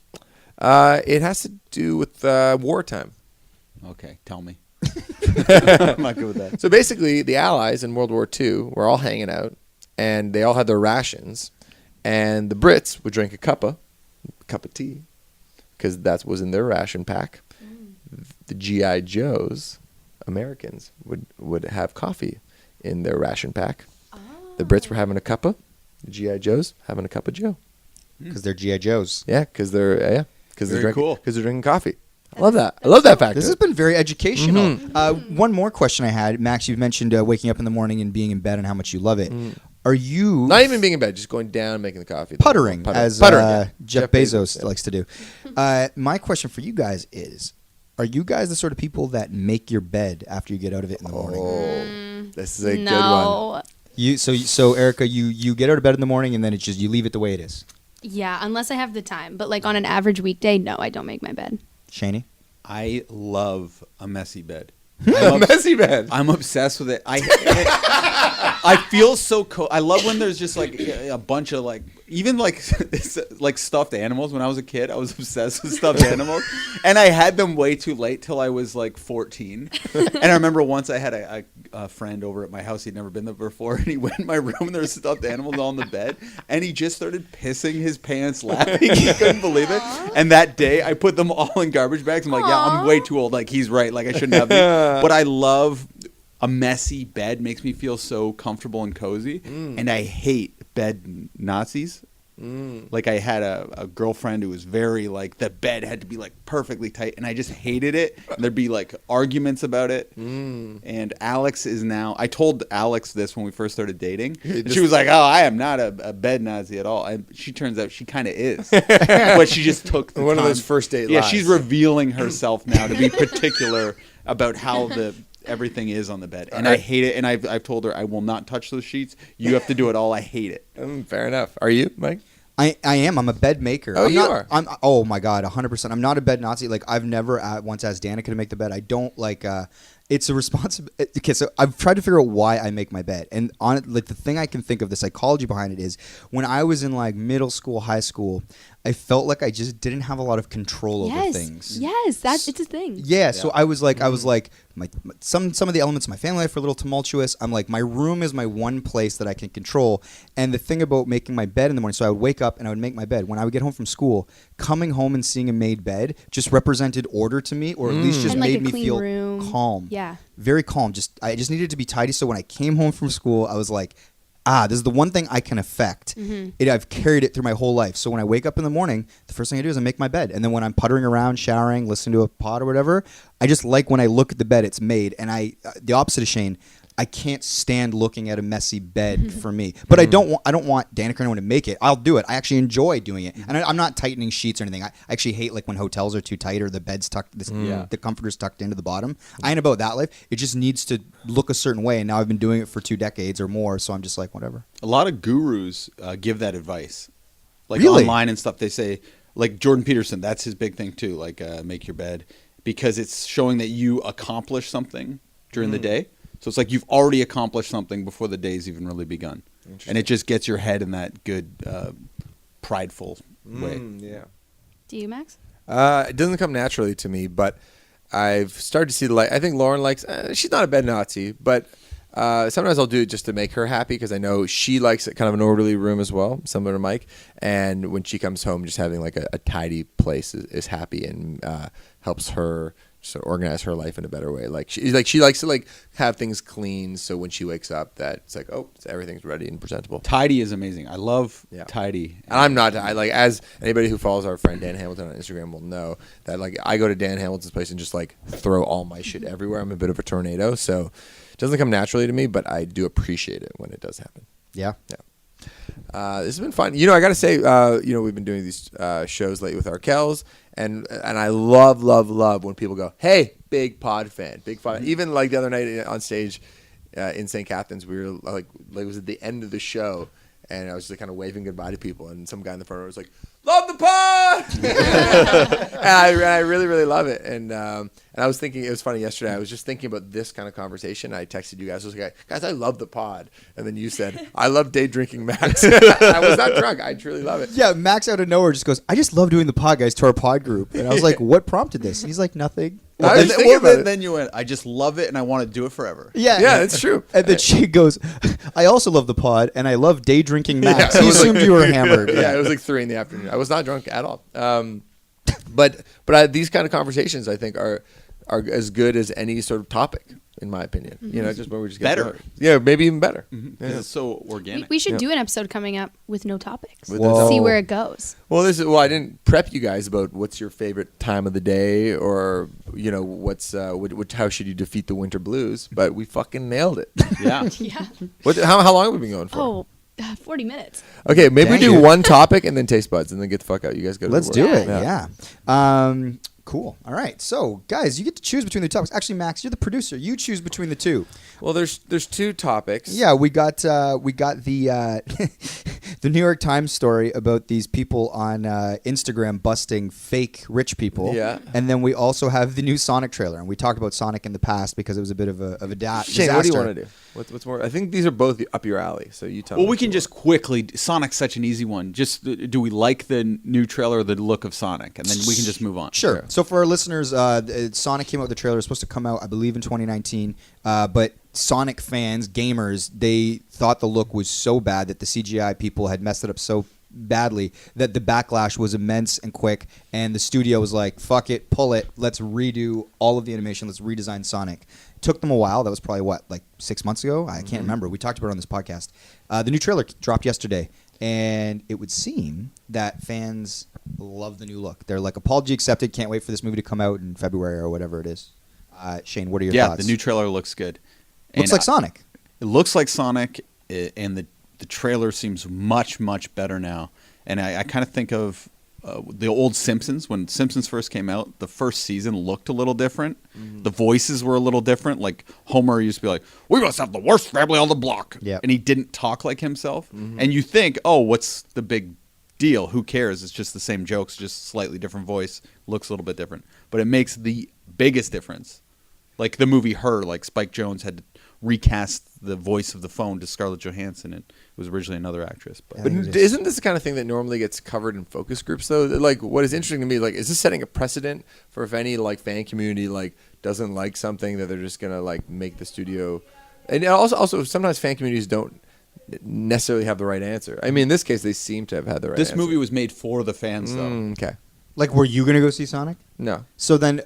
hint. It has to do with wartime. Okay, tell me. I'm not good with that. So basically, the Allies in World War II were all hanging out, and they all had their rations, and the Brits would drink a cup of tea, because that was in their ration pack. The GI Joes, Americans, would have coffee in their ration pack. The Brits were having a cuppa. The GI Joes having a cup of Joe. Because they're G.I. Joes. Yeah, because they're Very drinking cool. because they're drinking coffee. I love that. I love that fact. This has been very educational. One more question I had. Max, you mentioned waking up in the morning and being in bed and how much you love it. Are you Not even being in bed, just going down, making the coffee. puttering, as Puttering, yeah. Jeff Bezos yeah. likes to do? My question for you guys is: are you guys the sort of people that make your bed after you get out of it in the morning? Oh, this is a good one. No. So Erica, you get out of bed in the morning and then it's just you leave it the way it is. Yeah, unless I have the time. But like on an average weekday, no, I don't make my bed. Shaney? I love a messy bed. A messy bed. I'm obsessed with it. I feel so I love when there's just like a bunch of like even like like stuffed animals. When I was a kid, I was obsessed with stuffed animals, and I had them way too late till I was like 14. And I remember once I had a friend over at my house. He'd never been there before, and he went in my room and there was stuffed animals all in the bed, and he just started pissing his pants laughing. He couldn't believe it. And that day, I put them all in garbage bags. I'm like, yeah, I'm way too old. Like he's right. Like I shouldn't have these. But I love a messy bed. Makes me feel so comfortable and cozy. And I hate bed Nazis. Like I had a girlfriend who was very like the bed had to be like perfectly tight, and I just hated it. And there'd be like arguments about it. And Alex is now. I told Alex this when we first started dating. And she was like, "Oh, I am not a bed Nazi at all." And she turns out she kind of is, but she just took the One of time. those first date Yeah, lies. she's revealing herself now to be particular about how everything is on the bed, and I hate it. And I've told her I will not touch those sheets. You have to do it all. I hate it. Fair enough. Are you, Mike? I am. I'm a bed maker. Oh, I'm you not, are? Oh my god, 100%. I'm not a bed Nazi. Like I've never once asked Danica to make the bed. I don't like. It's a responsibility. Okay, so I've tried to figure out why I make my bed, and on it, like the thing I can think of, the psychology behind it is when I was in like middle school, high school, I felt like I just didn't have a lot of control over things. Yes, it's a thing. Yeah, so I was like, some of the elements of my family life are a little tumultuous. I'm like, my room is my one place that I can control. And the thing about making my bed in the morning, so I would wake up and I would make my bed. When I would get home from school, coming home and seeing a made bed just represented order to me, or at least just And, like, made a me clean feel room. calm. Yeah. Very calm. I just needed to be tidy. So when I came home from school, I was like, this is the one thing I can affect. I've carried it through my whole life. So when I wake up in the morning, the first thing I do is I make my bed. And then when I'm puttering around, showering, listening to a pod or whatever, I just like when I look at the bed, it's made. And the opposite of Shane, I can't stand looking at a messy bed for me. But I don't want Danica or anyone to make it. I'll do it. I actually enjoy doing it. And I'm not tightening sheets or anything. I actually hate like when hotels are too tight or the bed's tucked, the comforter's tucked into the bottom. I ain't about that life. It just needs to look a certain way. And now I've been doing it for 2 decades or more. So I'm just like, whatever. A lot of gurus give that advice, like Really? online and stuff. They say, like Jordan Peterson, that's his big thing too. Like make your bed, because it's showing that you accomplish something during the day. So it's like you've already accomplished something before the day's even really begun, and it just gets your head in that good, prideful way. Yeah. Do you, Max? It doesn't come naturally to me, but I've started to see the light. I think Lauren likes. She's not a bed Nazi, but sometimes I'll do it just to make her happy because I know she likes kind of an orderly room as well, similar to Mike. And when she comes home, just having like a tidy place is happy and helps her sort of organize her life in a better way. She likes to like have things clean, so when she wakes up, that it's like, oh, everything's ready and presentable. Tidy is amazing. I love tidy. And I'm not. I like, as anybody who follows our friend Dan Hamilton on Instagram will know, that like I go to Dan Hamilton's place and just like throw all my shit everywhere. I'm a bit of a tornado, so it doesn't come naturally to me, but I do appreciate it when it does happen. Yeah. This has been fun. I got to say, we've been doing these shows lately with our Kels, and I love when people go, "Hey, big pod fan, big pod." Even like the other night on stage in St. Catharines, we were like it was at the end of the show, and I was just kind of waving goodbye to people, and some guy in the front row was like, "Love the pod!" and I really, really love it. And I was thinking, it was funny yesterday. I was just thinking about this kind of conversation. I texted you guys. I was like, "Guys, I love the pod," and then you said, "I love day drinking Max." I was not drunk. I truly love it. Yeah, Max out of nowhere just goes, I just love doing the pod, guys, to our pod group. And I was like, what prompted this? And he's like, nothing. I was thinking about it. Then you went, I just love it and I want to do it forever. Yeah, it's true. And then she goes, I also love the pod, and I love day drinking Max. Yeah, He it was like- assumed you were hammered. Yeah, it was like 3 PM. I was not drunk at all. But these kind of conversations, I think, are as good as any sort of topic, in my opinion. Just where we just get Better. drunk. Yeah, maybe even better. Because it's so organic. We should do an episode coming up with no topics. With Whoa. See where it goes. Well, I didn't prep you guys about what's your favorite time of the day, or what's how should you defeat the winter blues, but we fucking nailed it. Yeah. Yeah. How long have we been going for? Oh, 40 minutes. Okay, maybe we Dang do it. one topic and then taste buds and then get the fuck out. You guys go to Let's work. do it. Yeah. Yeah. Cool. All right. So, guys, you get to choose between the topics. Actually, Max, you're the producer. You choose between the two. Well, there's two topics. Yeah, we got the the New York Times story about these people on Instagram busting fake rich people. Yeah. And then we also have the new Sonic trailer, and we talked about Sonic in the past because it was a bit of a Shane, disaster. what do you want to do? What's more? I think these are both up your alley. So you tell me. Well, we what can you just quickly. Sonic's such an easy one. Just do we like the new trailer or the look of Sonic, and then we can just move on. Sure. Okay. So for our listeners, Sonic came out with the trailer. It was supposed to come out, I believe, in 2019. But Sonic fans, gamers, they thought the look was so bad that the CGI people had messed it up so badly that the backlash was immense and quick. And the studio was like, fuck it, pull it. Let's redo all of the animation. Let's redesign Sonic. Took them a while. That was probably, like 6 months ago? I can't remember. We talked about it on this podcast. The new trailer dropped yesterday. And it would seem that fans love the new look. They're like, apology accepted. Can't wait for this movie to come out in February or whatever it is. Shane, what are your Yeah, thoughts? the new trailer looks good. Looks And like Sonic. It looks like Sonic, and the trailer seems much, much better now. And I kind of think of the old Simpsons. When Simpsons first came out, the first season looked a little different. The voices were a little different. Like Homer used to be like, "We must have the worst family on the block." Yep. And he didn't talk like himself. And you think, oh, what's the big deal? Who cares? It's just the same jokes, just slightly different voice. Looks a little bit different. But it makes the biggest difference. Like the movie Her, like Spike Jonze had to recast the voice of the phone to Scarlett Johansson. And it was originally another actress. But But isn't this the kind of thing that normally gets covered in focus groups though? Like what is interesting to me, like is this setting a precedent for if any like fan community like doesn't like something that they're just gonna like make the studio, and also sometimes fan communities don't necessarily have the right answer. I mean, in this case, they seem to have had the right. this answer. movie was made for the fans, though. Okay. Like, were you going to go see Sonic? No. So then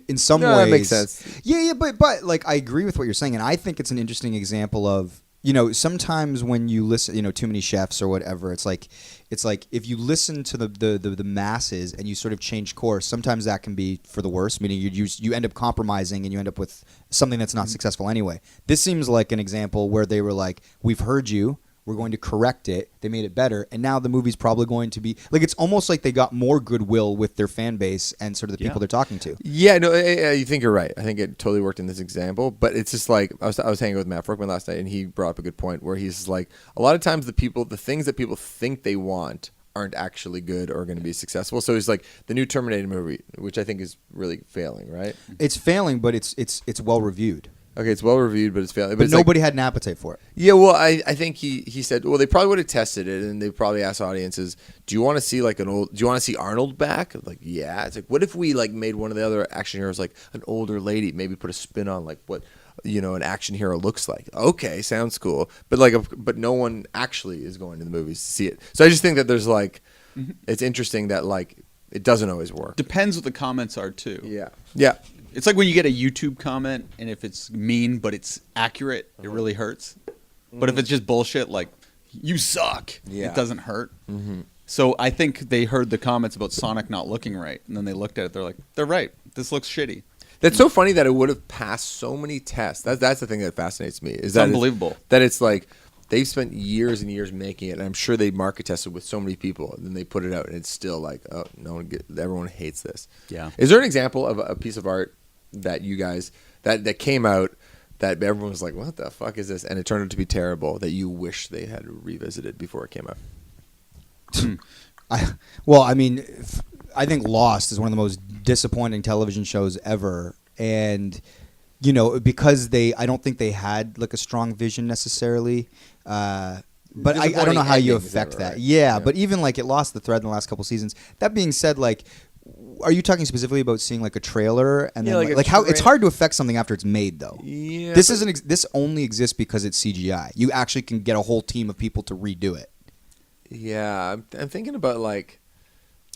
in some No, ways, that makes sense. Yeah, but like I agree with what you're saying, and I think it's an interesting example of sometimes when you listen, Too Many Chefs or whatever, it's like if you listen to the masses and you sort of change course, sometimes that can be for the worse, meaning you end up compromising and you end up with something that's not successful anyway. This seems like an example where they were like, we've heard you. We're going to correct it. They made it better, and now the movie's probably going to be like it's almost like they got more goodwill with their fan base and sort of the people they're talking to. Yeah, no, you think you're right. I think it totally worked in this example, but it's just like I was hanging with Matt Fruchtman last night, and he brought up a good point where he's like, a lot of times the things that people think they want aren't actually good or going to be successful. So he's like the new Terminator movie, which I think is really failing, right? It's failing, but it's well reviewed. Okay, it's well reviewed, but it's failing. But it's like- nobody had an appetite for it. Yeah, well, I think he said, well, they probably would have tested it, and they probably asked audiences, do you want to see do you want to see Arnold back? Like, yeah. It's like, what if we like made one of the other action heroes like an older lady, maybe put a spin on like what an action hero looks like? Okay, sounds cool, but no one actually is going to the movies to see it. So I just think that there's like, it's interesting that like it doesn't always work. Depends what the comments are, too. Yeah. It's like when you get a YouTube comment, and if it's mean but it's accurate, it really hurts. But if it's just bullshit, like, you suck, Yeah. it doesn't hurt. So I think they heard the comments about Sonic not looking right, and then they looked at it, they're like, they're right, this looks shitty. That's so funny that it would have passed so many tests. That's the thing that fascinates me. Is that unbelievable. That it's like they've spent years and years making it, and I'm sure they market tested with so many people, and then they put it out, and it's still like, oh, everyone hates this. Yeah. Is there an example of a piece of art that you guys that came out that everyone was like, what the fuck is this? And it turned out to be terrible that you wish they had revisited before it came out? I think Lost is one of the most disappointing television shows ever, and because I don't think they had like a strong vision necessarily. But I don't know how you Disappointing affect ending, that. right? Yeah, but even like it lost the thread in the last couple seasons. That being said, like, are you talking specifically about seeing like a trailer and Yeah, then like a like how it's tra- hard to affect something after it's made though? Yeah, This but- isn't. This only exists because it's CGI. You actually can get a whole team of people to redo it. Yeah, I'm thinking about like.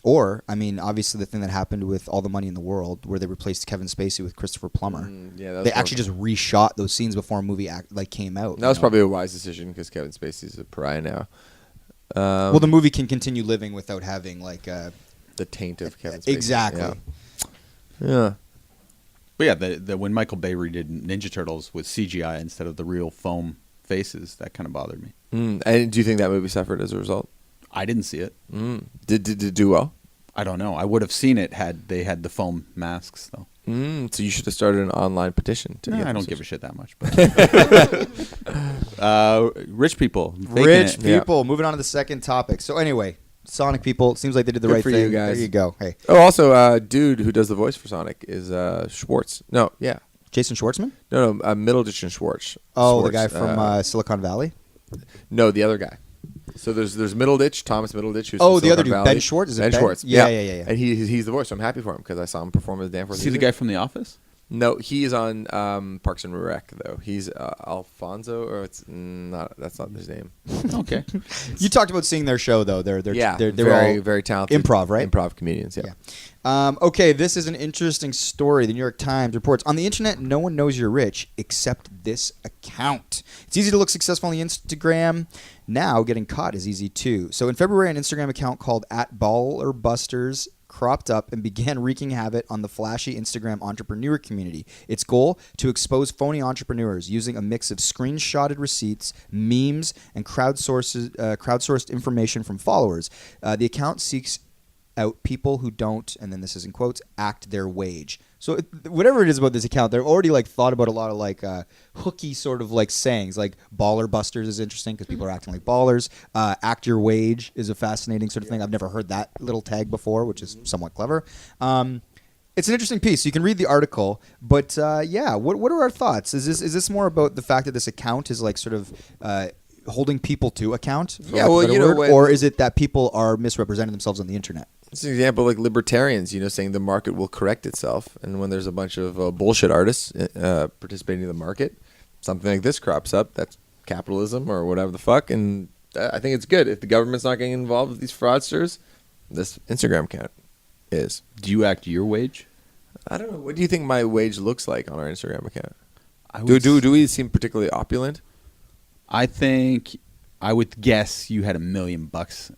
Or, I mean, obviously the thing that happened with All the Money in the World, where they replaced Kevin Spacey with Christopher Plummer. Yeah, that was They more- actually just reshot those scenes before a movie came out. That was probably a wise decision because Kevin Spacey's a pariah now. Well, the movie can continue living without having like The taint of Kevin Spacey. exactly. Yeah. But yeah, when Michael Bay redid Ninja Turtles with CGI instead of the real foam faces. That kind of bothered me. And do you think that movie suffered as a result? I didn't see it. Did it do well? I don't know. I would have seen it had they had the foam masks, though. So you should have started an online petition. I don't give a shit that much. But rich people. faking Rich it. people. Moving on to the second topic. So anyway, Sonic people. Seems like they did the Good right for thing. you guys. There you go. Hey, Oh, also, dude who does the voice for Sonic is Schwartz. No, yeah. Jason Schwartzman. No, Middleditch and Schwartz. Oh, the Schwartz, guy from Silicon Valley. No, the other guy. So there's Middleditch, Thomas Middleditch. Who's Oh, from the other Silicon dude, Valley. Ben Schwartz. Is it Ben Ben? Schwartz. Yeah. And he's the voice. So I'm happy for him because I saw him perform as Danforth. See the guy from The Office? No, he is on Parks and Rec though. He's Alfonso, or it's not. That's not his name. Okay. You talked about seeing their show though. They're They're all very talented. improv, right? Improv comedians. Yeah. Okay, this is an interesting story. The New York Times reports, on the internet, no one knows you're rich except this account. It's easy to look successful on the Instagram. Now, getting caught is easy too. So in February, an Instagram account called @BallerBusters cropped up and began wreaking havoc on the flashy Instagram entrepreneur community. Its goal, to expose phony entrepreneurs using a mix of screenshotted receipts, memes, and crowdsourced information from followers. The account seeks out people who don't, and then this is in quotes, act their wage. So whatever it is about this account, they've already like thought about a lot of like hooky sort of like sayings. Like baller busters is interesting because people are acting like ballers. Act your wage is a fascinating sort of thing. I've never heard that little tag before, which is somewhat clever. It's an interesting piece. So you can read the article, but yeah, what are our thoughts? Is this more about the fact that this account is like sort of holding people to account? For Yeah, lack of a well, better you know, word? Or is it that people are misrepresenting themselves on the internet? It's an example like libertarians, saying the market will correct itself. And when there's a bunch of bullshit artists participating in the market, something like this crops up. That's capitalism or whatever the fuck. And I think it's good. If the government's not getting involved with these fraudsters, this Instagram account is. Do you act your wage? I don't know. What do you think my wage looks like on our Instagram account? I Do would we seem particularly opulent? I think I would guess you had $1 million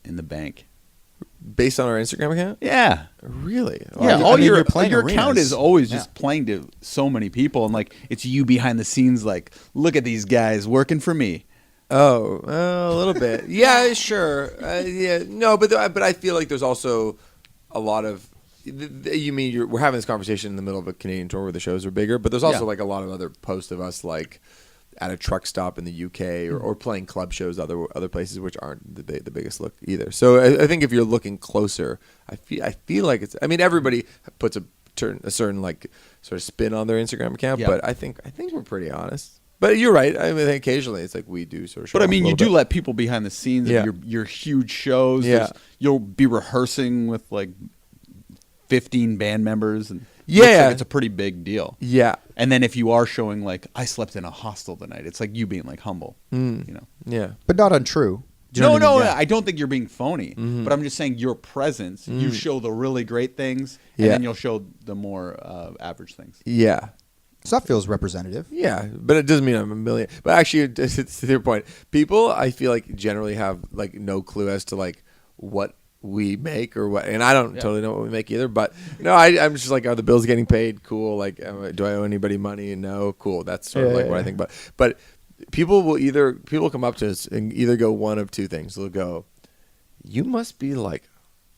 in the bank. Based on our Instagram account? Yeah. Really? Yeah, I mean, you're playing your account arenas. is always Yeah. just playing to so many people, and like it's you behind the scenes, like look at these guys working for me. Oh, a little bit. Yeah, sure. Yeah, no, but I feel like there's also a lot of. You mean we're having this conversation in the middle of a Canadian tour where the shows are bigger, but there's also Yeah. like a lot of other posts of us like at a truck stop in the UK or playing club shows other places which aren't the biggest look either. So I think if you're looking closer, I feel like it's. I mean, everybody puts a certain like sort of spin on their Instagram account, Yeah. but I think we're pretty honest. But you're right. I mean, occasionally it's like we do sort of. Show But I off mean, a you little do bit. let people behind the scenes Yeah. of your huge shows. Yeah. There's- You'll be rehearsing with like 15 band members, and Yeah. looks like it's a pretty big deal. Yeah. And then if you are showing like I slept in a hostel tonight, it's like you being like humble. Yeah. But not untrue. Do you know No, what I mean? Yeah. I don't think you're being phony. But I'm just saying your presence. You show the really great things, and Yeah. then you'll show the more average things. Yeah. So that feels representative. Yeah, but it doesn't mean I'm a million. But actually, it's to your point. People, I feel like generally have like no clue as to like what we make or what, and I don't totally know what we make either. But no, I'm just like, are the bills getting paid? Cool. Like, do I owe anybody money? No. Cool. That's sort of like what I think. But people come up to us and either go one of two things. They'll go, you must be like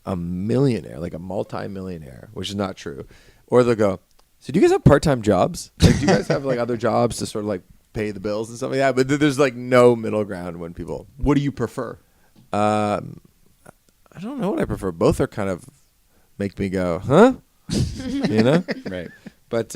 a millionaire, like a multi-millionaire, which is not true, or they'll go, so do you guys have part-time jobs? Like, do you guys have like other jobs to sort of like pay the bills and stuff like that? But there's like no middle ground when people. What do you prefer? I don't know what I prefer. Both are kind of make me go, huh? Right. But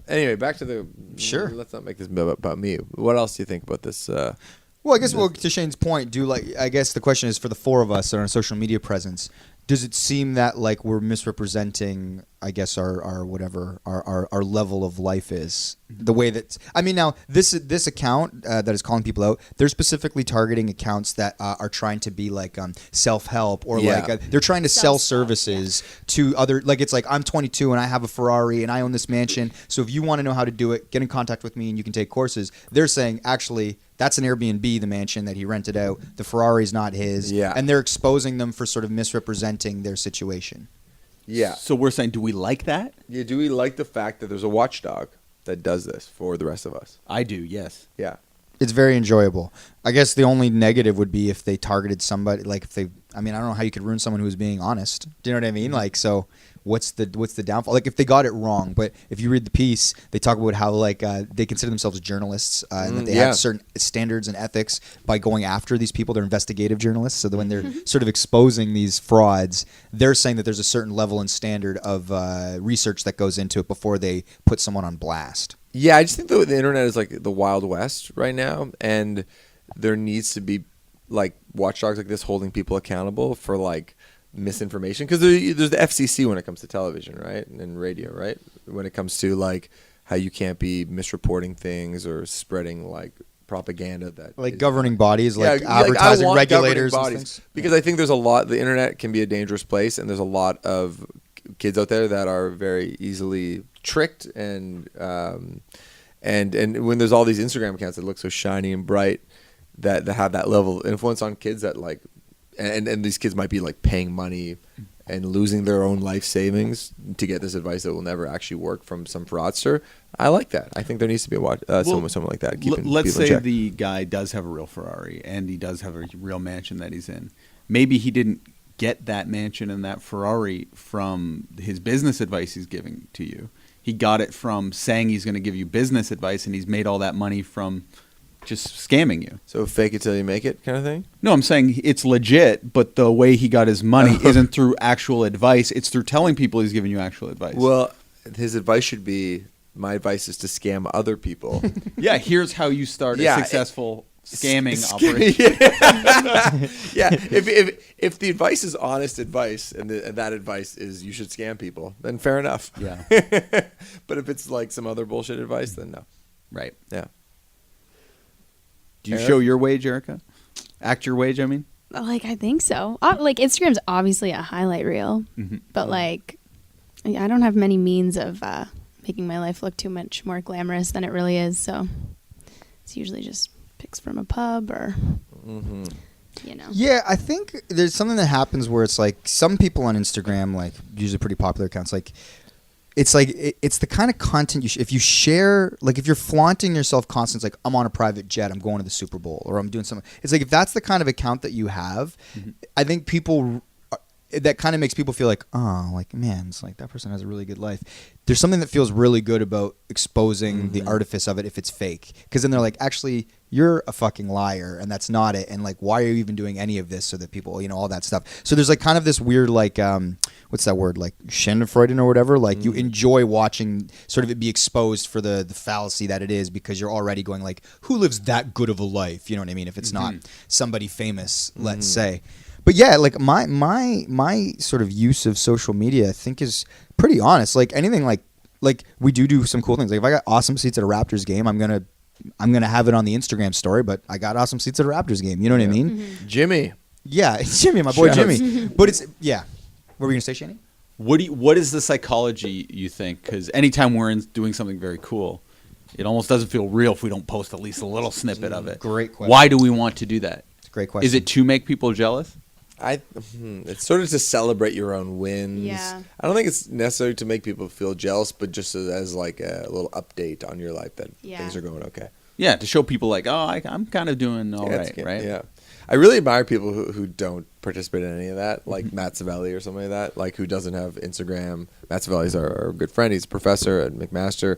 anyway, back to the. Sure. Let's not make this about me. What else do you think about this? Well, I guess to Shane's point, I guess the question is for the four of us on our social media presence, does it seem that like we're misrepresenting, I guess, our whatever our level of life is? The way that, I mean, now this account that is calling people out, they're specifically targeting accounts that are trying to be like self-help or Yeah. like they're trying to sell Self-help, services to other, like it's like I'm 22 and I have a Ferrari and I own this mansion, so if you want to know how to do it, get in contact with me and you can take courses. They're saying actually that's an Airbnb, the mansion that he rented out. The Ferrari's not his. Yeah. And they're exposing them for sort of misrepresenting their situation. Yeah. So we're saying, do we like that? Yeah. Do we like the fact that there's a watchdog that does this for the rest of us? I do. Yes. Yeah. It's very enjoyable. I guess the only negative would be if they targeted somebody, like if they. I mean, I don't know how you could ruin someone who's being honest. Do you know what I mean? Like, so what's the downfall? Like, if they got it wrong, but if you read the piece, they talk about how like they consider themselves journalists and that they have certain standards and ethics by going after these people. They're investigative journalists, so that when they're sort of exposing these frauds, they're saying that there's a certain level and standard of research that goes into it before they put someone on blast. Yeah, I just think the internet is like the Wild West right now, and there needs to be like watchdogs like this holding people accountable for like misinformation, because there's the FCC when it comes to television, right, and radio, right, when it comes to like how you can't be misreporting things or spreading like propaganda that Like is, governing bodies, like I advertising want regulators governing and bodies, things. because I think there's a lot. The internet can be a dangerous place, and there's a lot of kids out there that are very easily tricked, and when there's all these Instagram accounts that look so shiny and bright, that have that level of influence on kids, that like, and these kids might be like paying money and losing their own life savings to get this advice that will never actually work from some fraudster. I like that. I think there needs to be someone like that. Let's people in say check. the guy does have a real Ferrari and he does have a real mansion that he's in. Maybe he didn't get that mansion and that Ferrari from his business advice he's giving to you. He got it from saying he's going to give you business advice, and he's made all that money from just scamming you. So fake it till you make it kind of thing? No, I'm saying it's legit, but the way he got his money isn't through actual advice. It's through telling people he's giving you actual advice. Well, his advice should be, my advice is to scam other people. yeah, here's how you start a successful scamming operation. operation. Yeah, if the advice is honest advice, and that advice is you should scam people, then fair enough. Yeah. But if it's like some other bullshit advice, then no. Right. Yeah. Do you Eric? show your wage, Erica? Act your wage, I mean? Like, I think so. Like, Instagram's obviously a highlight reel, but like, I don't have many means of making my life look too much more glamorous than it really is. So it's usually just pics from a pub or, you know. Yeah, I think there's something that happens where it's like some people on Instagram, like usually pretty popular accounts, like it's like it's the kind of content if you share, like if you're flaunting yourself constantly, like I'm on a private jet, I'm going to the Super Bowl, or I'm doing something. It's like if that's the kind of account that you have, I think people. That kind of makes people feel like, oh, like, man, it's like that person has a really good life. There's something that feels really good about exposing the artifice of it if it's fake. Because then they're like, actually, you're a fucking liar, and that's not it. And like, why are you even doing any of this so that people, you know, all that stuff. So there's like kind of this weird, like, what's that word? Like Schadenfreude or whatever. Like you enjoy watching sort of it be exposed for the fallacy that it is, because you're already going like, who lives that good of a life? You know what I mean? If it's not somebody famous, let's say. But yeah, like my sort of use of social media, I think, is pretty honest. Like anything, like we do some cool things. Like if I got awesome seats at a Raptors game, I'm gonna have it on the Instagram story. But I got awesome seats at a Raptors game. You know what I mean? Jimmy. Yeah, it's Jimmy, my boy Shout outs. Jimmy. But it's What were you gonna say, Shani? What is the psychology you think? Because anytime we're doing something very cool, it almost doesn't feel real if we don't post at least a little snippet of it. Great question. Why do we want to do that? It's a great question. Is it to make people jealous? It's sort of to celebrate your own wins. Yeah. I don't think it's necessary to make people feel jealous, but just as like a little update on your life that things are going okay. Yeah, to show people like, oh, I'm kind of doing all right, right? Yeah. I really admire people who don't participate in any of that, like Matt Savelli or something like that, like who doesn't have Instagram. Matt Savelli's our good friend. He's a professor at McMaster.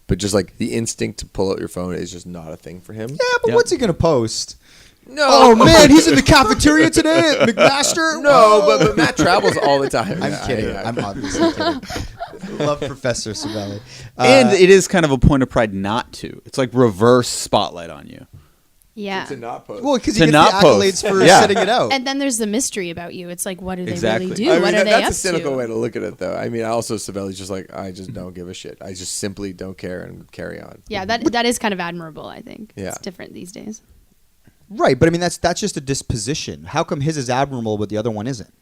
But just like the instinct to pull out your phone is just not a thing for him. Yeah, but what's he gonna post? No. Oh man, he's in the cafeteria today at McMaster. No, but Matt travels all the time. I'm kidding. I'm obviously kidding. Love Professor Savelli. And it is kind of a point of pride not to. It's like reverse spotlight on you. Yeah. To not post. well, because to he gets not the post. accolades for Yeah. setting it out. And then there's the mystery about you. It's like, what do they Exactly. really do? I mean, What are they that's up a cynical to? way to look at it, though. I mean, also Savelli's just like, I just don't give a shit. I just simply don't care and carry on. Yeah, that is kind of admirable, I think. Yeah. It's different these days. Right, but I mean that's just a disposition. How come his is admirable but the other one isn't?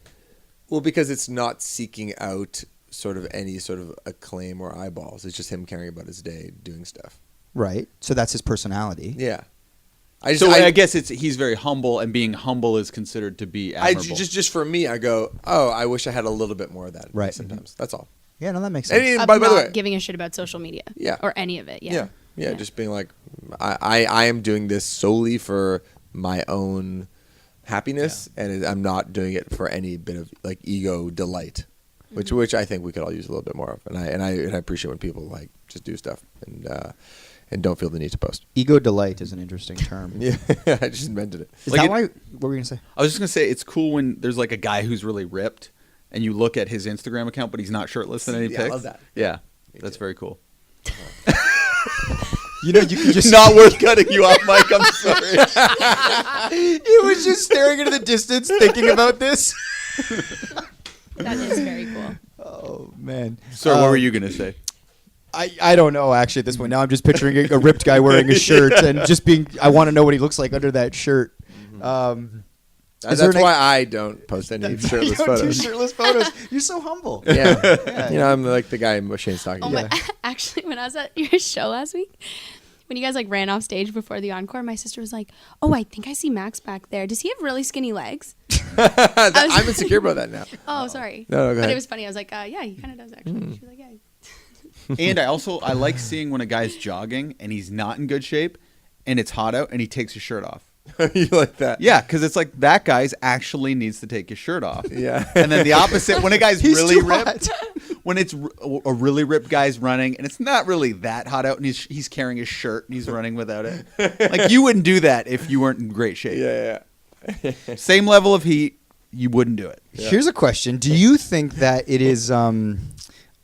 Well, because it's not seeking out sort of any sort of acclaim or eyeballs. It's just him caring about his day, doing stuff. Right. So that's his personality. Yeah. I guess he's very humble, and being humble is considered to be admirable. Just for me, I go, oh, I wish I had a little bit more of that. Right. Sometimes that's all. Yeah, no, that makes sense. And Of by the not way, giving a shit about social media. Yeah. Or any of it. Yeah. yeah. Yeah, just being like, I am doing this solely for my own happiness, and I'm not doing it for any bit of like ego delight, which I think we could all use a little bit more of. And I appreciate when people like just do stuff and don't feel the need to post. Ego delight is an interesting term. Yeah, I just invented it. Is Like that it- why? What were you gonna say? I was just gonna say it's cool when there's like a guy who's really ripped, and you look at his Instagram account, but he's not shirtless in any Yeah, I pics. love that. Yeah, Me that's too. very cool. You know, you can just Not worth cutting you off, Mike. I'm sorry. He was just staring into the distance, thinking about this. That is very cool. Oh man. So what were you gonna say? I don't know actually at this point. Now I'm just picturing a ripped guy wearing a shirt and just being. I want to know what he looks like under that shirt. Is there That's an- why I don't post any shirtless you don't do photos. shirtless photos. You're so humble. Yeah. You know, I'm like the guy Shane's talking Oh about. my! Actually, when I was at your show last week, when you guys like ran off stage before the encore, my sister was like, "Oh, I think I see Max back there. Does he have really skinny legs?" I'm insecure about that now. Oh, sorry. No, go But ahead. it was funny. I was like, "Yeah, he kind of does actually." She was like, "Yeah." And I like seeing when a guy's jogging and he's not in good shape, and it's hot out, and he takes his shirt off. You like that? Yeah, because it's like that guy's actually needs to take his shirt off. Yeah. And then the opposite, when a guy's He's really too ripped, hot. when it's a really ripped guy's running and it's not really that hot out, and he's carrying his shirt and he's running without it. Like you wouldn't do that if you weren't in great shape. Yeah. Same level of heat, you wouldn't do it. Here's a question: do you think that it is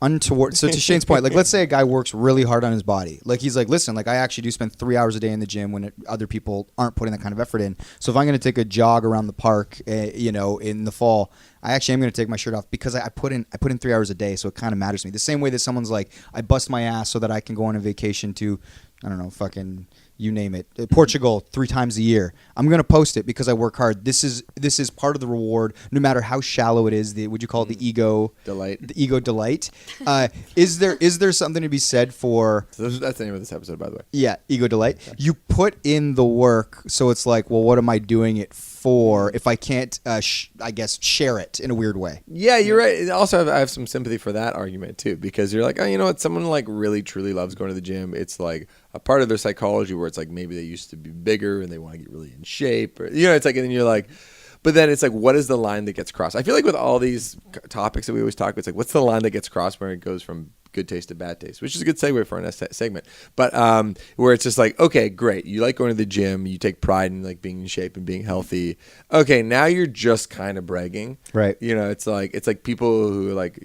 untoward? So to Shane's point, like let's say a guy works really hard on his body. Like he's like, listen, like I actually do spend 3 hours a day in the gym when other people aren't putting that kind of effort in. So if I'm going to take a jog around the park, in the fall, I actually am going to take my shirt off because I put in 3 hours a day. So it kind of matters to me. The same way that someone's like, I bust my ass so that I can go on a vacation to, I don't know, fucking. You name it, Portugal 3 times a year. I'm gonna post it because I work hard. This is part of the reward, no matter how shallow it is. Would you call it the ego Delight. The ego delight. Is there something to be said for? So that's the name of this episode, by the way. Yeah, ego delight. You put in the work, so it's like, well, what am I doing it for? If I can't, I guess, share it in a weird way. Yeah, you're right. And also, I have some sympathy for that argument too, because you're like, oh, you know what? Someone like really truly loves going to the gym. It's like a part of their psychology where it's like maybe they used to be bigger and they want to get really in shape, or it's like, and then you're like, but then it's like, what is the line that gets crossed? I feel like with all these topics that we always talk about, it's like, what's the line that gets crossed where it goes from good taste to bad taste, which is a good segue for our next segment. But where it's just like, okay, great, you like going to the gym, you take pride in like being in shape and being healthy. Okay, now you're just kind of bragging, Right. It's like people who like,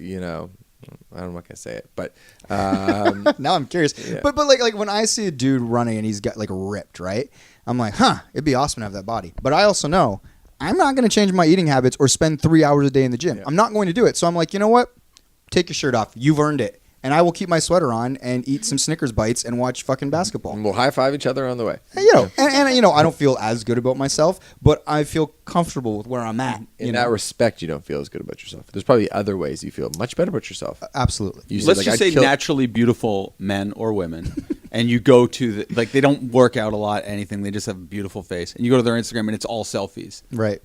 I'm not gonna say it, but Now I'm curious. Yeah. But like when I see a dude running and he's got like ripped, right? I'm like, it'd be awesome to have that body. But I also know I'm not going to change my eating habits or spend 3 hours a day in the gym. Yeah. I'm not going to do it. So I'm like, you know what? Take your shirt off. You've earned it. And I will keep my sweater on and eat some Snickers bites and watch fucking basketball. we'll high five each other on the way. And, and I don't feel as good about myself, but I feel comfortable with where I'm at. In that respect, you don't feel as good about yourself. There's probably other ways you feel much better about yourself. Absolutely. You said, Let's like, just I'd say kill- naturally beautiful men or women, and you go to like they don't work out a lot, anything. They just have a beautiful face, and you go to their Instagram and it's all selfies. Right.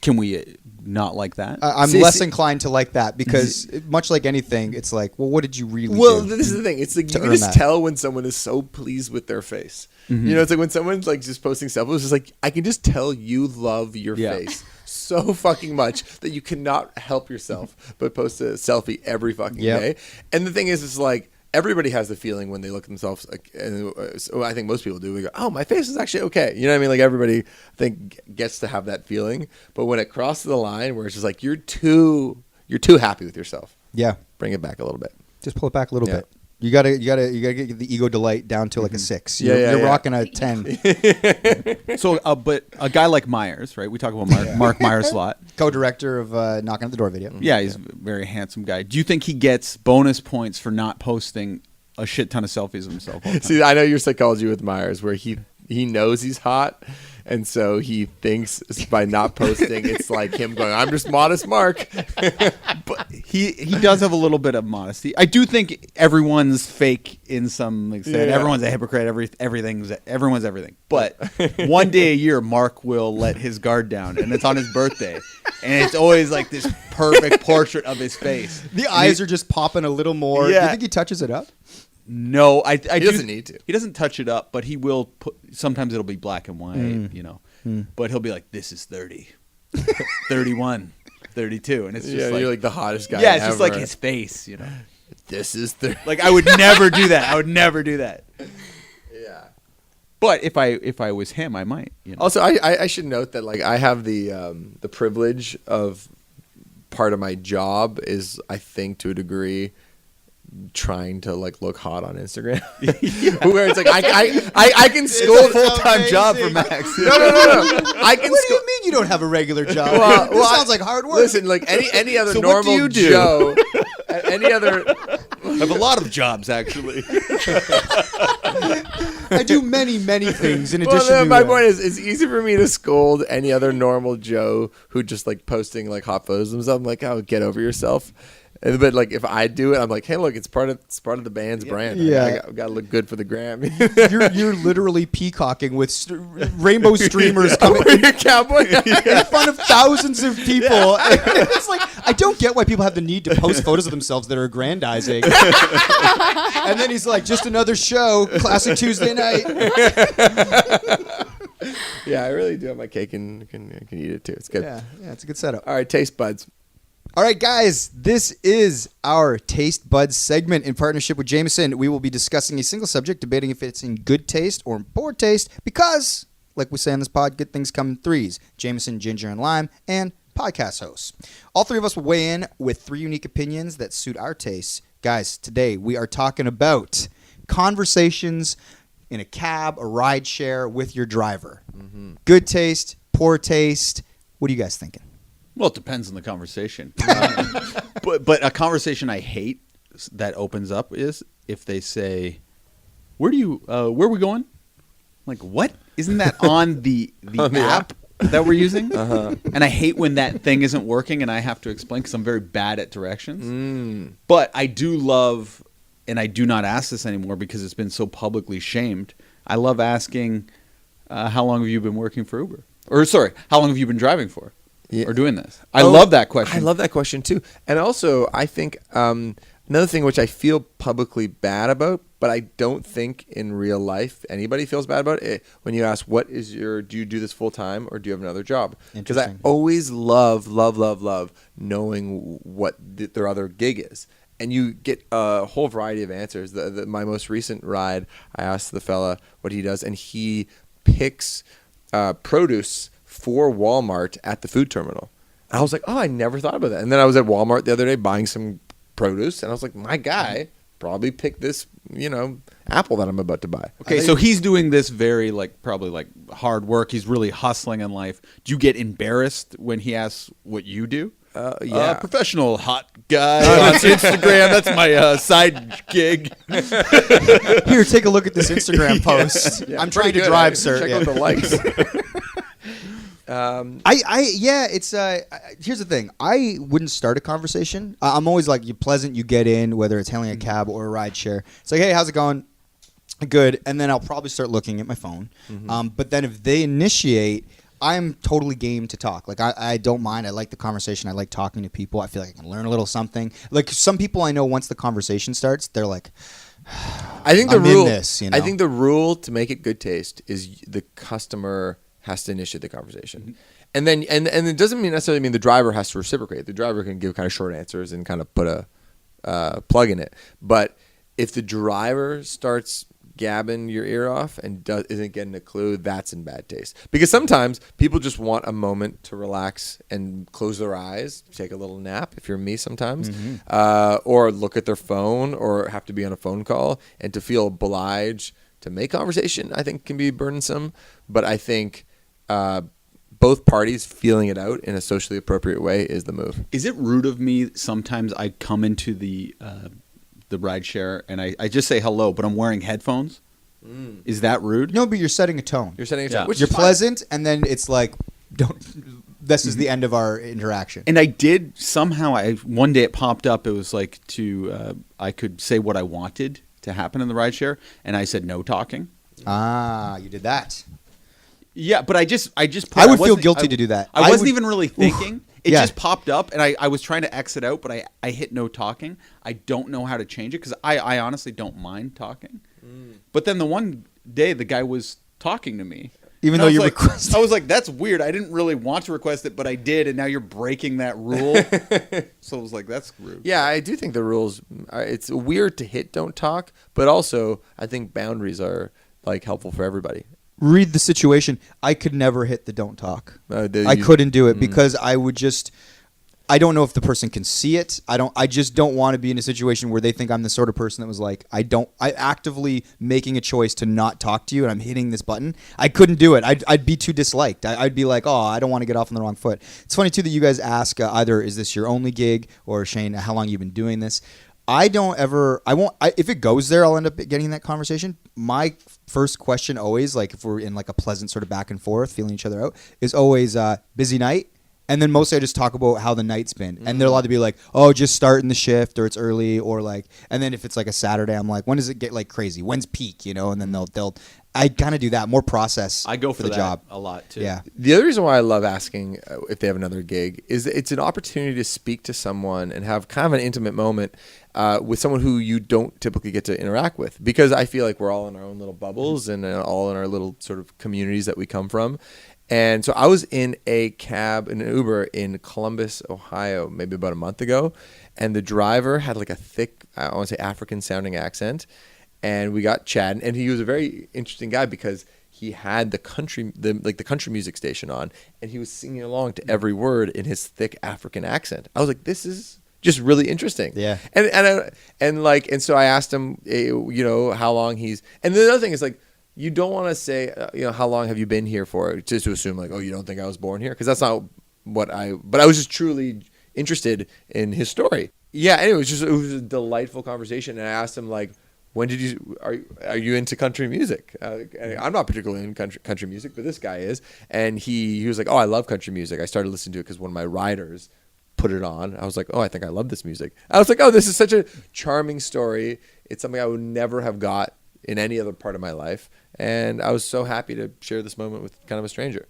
Can we not like that? I'm See- less see- inclined to like that because much like anything, it's like, well, what did you really Well, do? this is the thing. It's like to you can earn just that. tell when someone is so pleased with their face. It's like when someone's like just posting selfies. It's like I can just tell you love your Yeah. face so fucking much that you cannot help yourself but post a selfie every fucking Yep. day. And the thing is, it's like everybody has the feeling when they look at themselves. Like, and so I think most people do. We go, "Oh, my face is actually okay." You know what I mean? Like everybody, I think, gets to have that feeling. But when it crosses the line, where it's just like you're too happy with yourself, Yeah. bring it back a little bit. Just pull it back a little Yeah. bit. You gotta get the ego delight down to like a 6. Yeah, You're yeah. rocking a 10. So, but a guy like Myers, right? We talk about Mark Myers a lot. Co-director of Knocking at the Door video. Yeah, he's a very handsome guy. Do you think he gets bonus points for not posting a shit ton of selfies of himself all the time? See, I know your psychology with Myers, where he knows he's hot, and so he thinks by not posting, it's like him going, "I'm just modest, Mark." But he does have a little bit of modesty. I do think everyone's fake in some extent. Yeah. Everyone's a hypocrite. Everyone's everything. But one day a year, Mark will let his guard down, and it's on his birthday, and it's always like this perfect portrait of his face. The eyes are just popping a little more. Do Yeah. you think he touches it up? No, I He doesn't need to. He doesn't touch it up, but he will put. Sometimes it'll be black and white, But he'll be like, "This is 30, 31, 32," and it's just You're like the hottest guy. yeah, it's just like ever. his face, This is 30. Like I would never do that. I would never do that. Yeah. But if I was him, I might. Also, I should note that like I have the privilege of part of my job is, I think, to a degree, trying to like look hot on Instagram. Where it's like I can scold full-time job for amazing. Max. No. I can What do scold. you mean you don't have a regular job? Well, This sounds like hard work. Listen, like any other So what do normal you do? Joe, any other. I have a lot of jobs actually. I do many things in Well, addition to my point is, it's easy for me to scold any other normal Joe who just like posting like hot photos of himself. I'm like, oh, get over yourself. But like if I do it, I'm like, hey, look, it's part of the band's brand. Yeah. I got to look good for the gram. you're literally peacocking with rainbow streamers coming You're a cowboy. in front of thousands of people. It's like I don't get why people have the need to post photos of themselves that are aggrandizing. And then he's like, just another show, classic Tuesday night. Yeah, I really do have my cake and can eat it too. It's good. Yeah, it's a good setup. All right, taste buds. All right, guys, this is our Taste Buds segment in partnership with Jameson. We will be discussing a single subject, debating if it's in good taste or in poor taste, because, like we say on this pod, good things come in threes: Jameson, ginger, and lime, and podcast hosts. All three of us will weigh in with three unique opinions that suit our tastes. Guys, today we are talking about conversations in a cab, a ride share with your driver. Good taste, poor taste. What are you guys thinking? Well, it depends on the conversation. But a conversation I hate that opens up is if they say, "Where are we going?" I'm like, what? Isn't that on the app that we're using? And I hate when that thing isn't working and I have to explain because I'm very bad at directions. But I do love, and I do not ask this anymore because it's been so publicly shamed. I love asking, how long have you been working for Uber? Or sorry, how long have you been driving for? Yeah. Or doing this? I love that question. I love that question too. And also, I think another thing which I feel publicly bad about, but I don't think in real life anybody feels bad about it, when you ask, do you do this full time or do you have another job? Because I Interesting. always love knowing what their other gig is. And you get a whole variety of answers. My most recent ride, I asked the fella what he does, and he picks produce for Walmart at the food terminal. And I was like, oh, I never thought about that. And then I was at Walmart the other day buying some produce, and I was like, my guy probably picked this, apple that I'm about to buy. Okay, so he's doing this very probably hard work. He's really hustling in life. Do you get embarrassed when he asks what you do? Yeah. Professional hot guy on Instagram. That's my side gig. Here, take a look at this Instagram post. I'm trying to drive, sir. Check Yeah. out the likes. Here's the thing. I wouldn't start a conversation. I'm always like, you're pleasant, you get in, whether it's hailing a cab or a ride share. It's like, hey, how's it going? Good. And then I'll probably start looking at my phone. But then if they initiate, I'm totally game to talk. Like, I don't mind. I like the conversation. I like talking to people. I feel like I can learn a little something. Like, some people I know, once the conversation starts, they're like, I think I'm in this, I think the rule to make it good taste is the customer has to initiate the conversation. And then and it doesn't necessarily mean the driver has to reciprocate. The driver can give kind of short answers and kind of put a plug in it. But if the driver starts gabbing your ear off and isn't getting a clue, that's in bad taste. Because sometimes people just want a moment to relax and close their eyes, take a little nap, if you're me sometimes, or look at their phone or have to be on a phone call. And to feel obliged to make conversation, I think, can be burdensome. But I think both parties feeling it out in a socially appropriate way is the move. Is it rude of me sometimes I come into the ride share and I just say hello, but I'm wearing headphones? Is that rude? no, but you're setting a tone. You're setting a Yeah. tone, which You're is fine. pleasant, and then it's like, this is the end of our interaction. And I did somehow. One day it popped up. It was like I could say what I wanted to happen in the ride share, and I said no talking. You did that. Yeah, but I just. I would feel guilty to do that. I wasn't even really thinking. It Yeah. just popped up, and I was trying to exit out, but I hit no talking. I don't know how to change it because I honestly don't mind talking. But then the one day, the guy was talking to me. Even And though I was you like, requested. I was like, that's weird. I didn't really want to request it, but I did, and now you're breaking that rule. So I was like, that's rude. Yeah, I do think the rules. It's weird to hit don't talk, but also I think boundaries are like helpful for everybody. Read the situation. I could never hit the don't talk. I You- couldn't do it because I would just. I don't know if the person can see it. I just don't want to be in a situation where they think I'm the sort of person that was like, I actively making a choice to not talk to you and I'm hitting this button. I couldn't do it. I'd be too disliked. I'd be like, oh, I don't want to get off on the wrong foot. It's funny too that you guys ask either is this your only gig or Shane, how long you been doing this? If it goes there, I'll end up getting in that conversation. My first question always, like if we're in like a pleasant sort of back and forth, feeling each other out, is always busy night. And then mostly I just talk about how the night's been. And they're allowed to be like, oh, just starting the shift or it's early or like, and then if it's like a Saturday, I'm like, when does it get like crazy? When's peak, you know? And then I kind of do that, more process I go for the that job. a lot too. Yeah. The other reason why I love asking if they have another gig is that it's an opportunity to speak to someone and have kind of an intimate moment with someone who you don't typically get to interact with. Because I feel like we're all in our own little bubbles and all in our little sort of communities that we come from. And so I was in a cab, in an Uber in Columbus, Ohio, maybe about a month ago. And the driver had like a thick, I want to say African sounding accent. And we got chatting. And he was a very interesting guy because he had the country music station on. And he was singing along to every word in his thick African accent. I was like, this is just really interesting. Yeah. And so I asked him, how long he's, and the other thing is like, you don't want to say, how long have you been here for? Just to assume like, oh, you don't think I was born here? Because that's not but I was just truly interested in his story. Yeah, anyway, it was a delightful conversation. And I asked him like, when did you, are you into country music? And I'm not particularly in country music, but this guy is. And he was like, oh, I love country music. I started listening to it because one of my riders put it on. I was like, oh, I think I love this music. I was like, oh, this is such a charming story. It's something I would never have got in any other part of my life. And I was so happy to share this moment with kind of a stranger.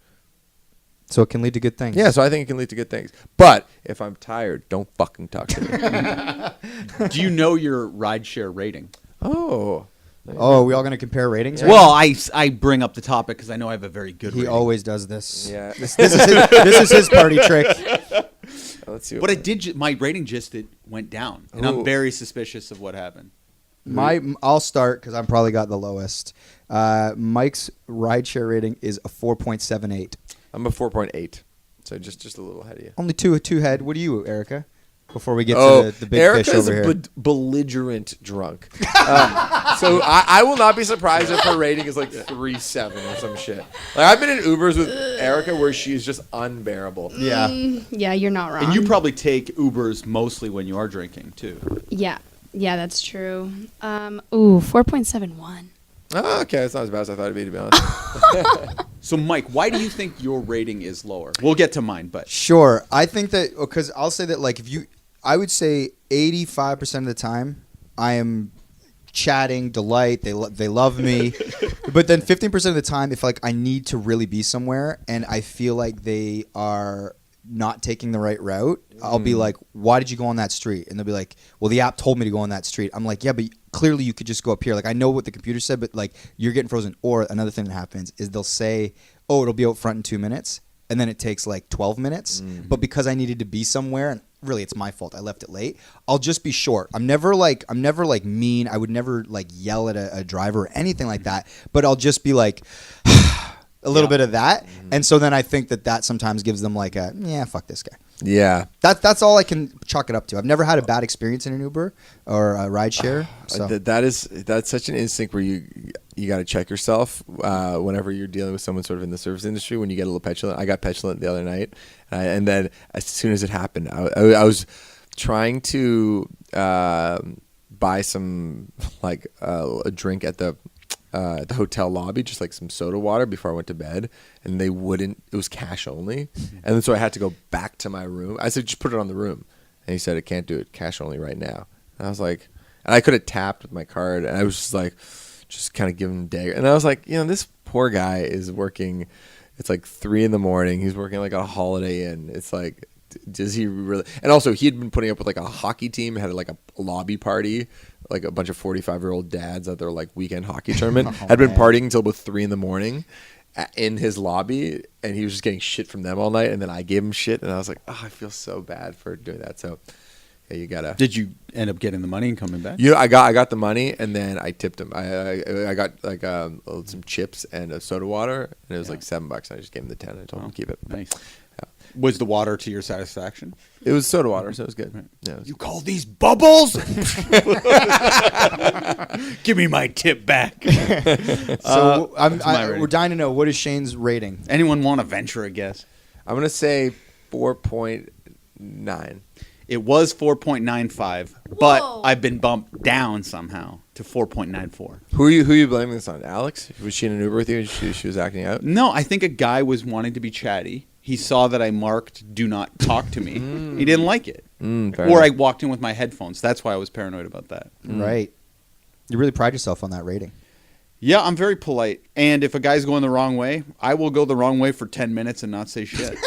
So it can lead to good things. Yeah, so I think it can lead to good things. But if I'm tired, don't fucking talk to me. Do you know your rideshare rating? Oh. Oh, are we all going to compare ratings? right Well, I bring up the topic because I know I have a very good now? He rating. always does this. Yeah. This is his party trick. Let's see. But it did. My rating just went down, and I'm Ooh. very suspicious of what happened. I'll start because I'm probably got the lowest. Mike's rideshare rating is a 4.78. I'm a 4.8. So just a little ahead of you. Only two head. What are you, Erica? Before we get to the big Erica's fish over here. a belligerent drunk. So I will not be surprised if her rating is like 3.7 or some shit. Like I've been in Ubers with Erica where she is just unbearable. Yeah. Yeah, you're not wrong. And you probably take Ubers mostly when you are drinking too. Yeah, that's true. 4.71. Oh, okay, it's not as bad as I thought it'd be, to be honest. So, Mike, why do you think your rating is lower? We'll get to mine, but Sure. I think that because I'll say that like I would say 85% of the time I am chatting, delight, they love me. But then 15% of the time if like I need to really be somewhere and I feel like they are not taking the right route, I'll be like, why did you go on that street? And they'll be like, well, the app told me to go on that street. I'm like, yeah, but clearly you could just go up here. Like I know what the computer said, but like you're getting frozen. Or another thing that happens is they'll say, oh, it'll be out front in 2 minutes. And then it takes like 12 minutes. But because I needed to be somewhere, and really it's my fault, I left it late, I'll just be short. I'm never like mean. I would never like yell at a driver or anything like that. But I'll just be like a little bit of that. And so then I think that sometimes gives them like fuck this guy. Yeah. That's all I can chalk it up to. I've never had a bad experience in an Uber or a rideshare. So. That's such an instinct where you got to check yourself whenever you're dealing with someone sort of in the service industry. When you get a little petulant, I got petulant the other night, and then as soon as it happened, I was trying to buy some like a drink at the hotel lobby, just like some soda water before I went to bed, and they wouldn't. It was cash only, and then so I had to go back to my room. I said, just put it on the room, and he said, it can't do it, cash only right now. And I was like, and I could have tapped with my card, and I was just like, just kind of giving him a dagger, and I was like, this poor guy is working. It's like 3 a.m. He's working like a Holiday Inn. It's like, does he really? And also, he had been putting up with like a hockey team, had like a lobby party, like a bunch of 45-year-old dads at their like weekend hockey tournament. Had been man. partying until about 3 a.m. In his lobby, and he was just getting shit from them all night. And then I gave him shit, and I was like, oh, I feel so bad for doing that. So, yeah, you gotta. Did you end up getting the money and coming back? You know, I got the money, and then I tipped him. I got like some chips and a soda water, and it was like $7. And I just gave him the 10. I told him to keep it. Nice. Yeah. Was the water to your satisfaction? It was soda water, so it was good. Yeah, it was- You call these bubbles? Give me my tip back. So my rating. we're dying to know, what is Shane's rating? Anyone want to venture a guess? I'm gonna say 4.9. It was 4.95, but Whoa. I've been bumped down somehow to 4.94. Who are you blaming this on? Alex? Was she in an Uber with you? And she was acting out. No, I think a guy was wanting to be chatty. He saw that I marked "Do not talk to me." He didn't like it. Fair Or I enough. walked in with my headphones. That's why I was paranoid about that. Right. You really pride yourself on that rating. Yeah, I'm very polite. And if a guy's going the wrong way, I will go the wrong way for 10 minutes and not say shit.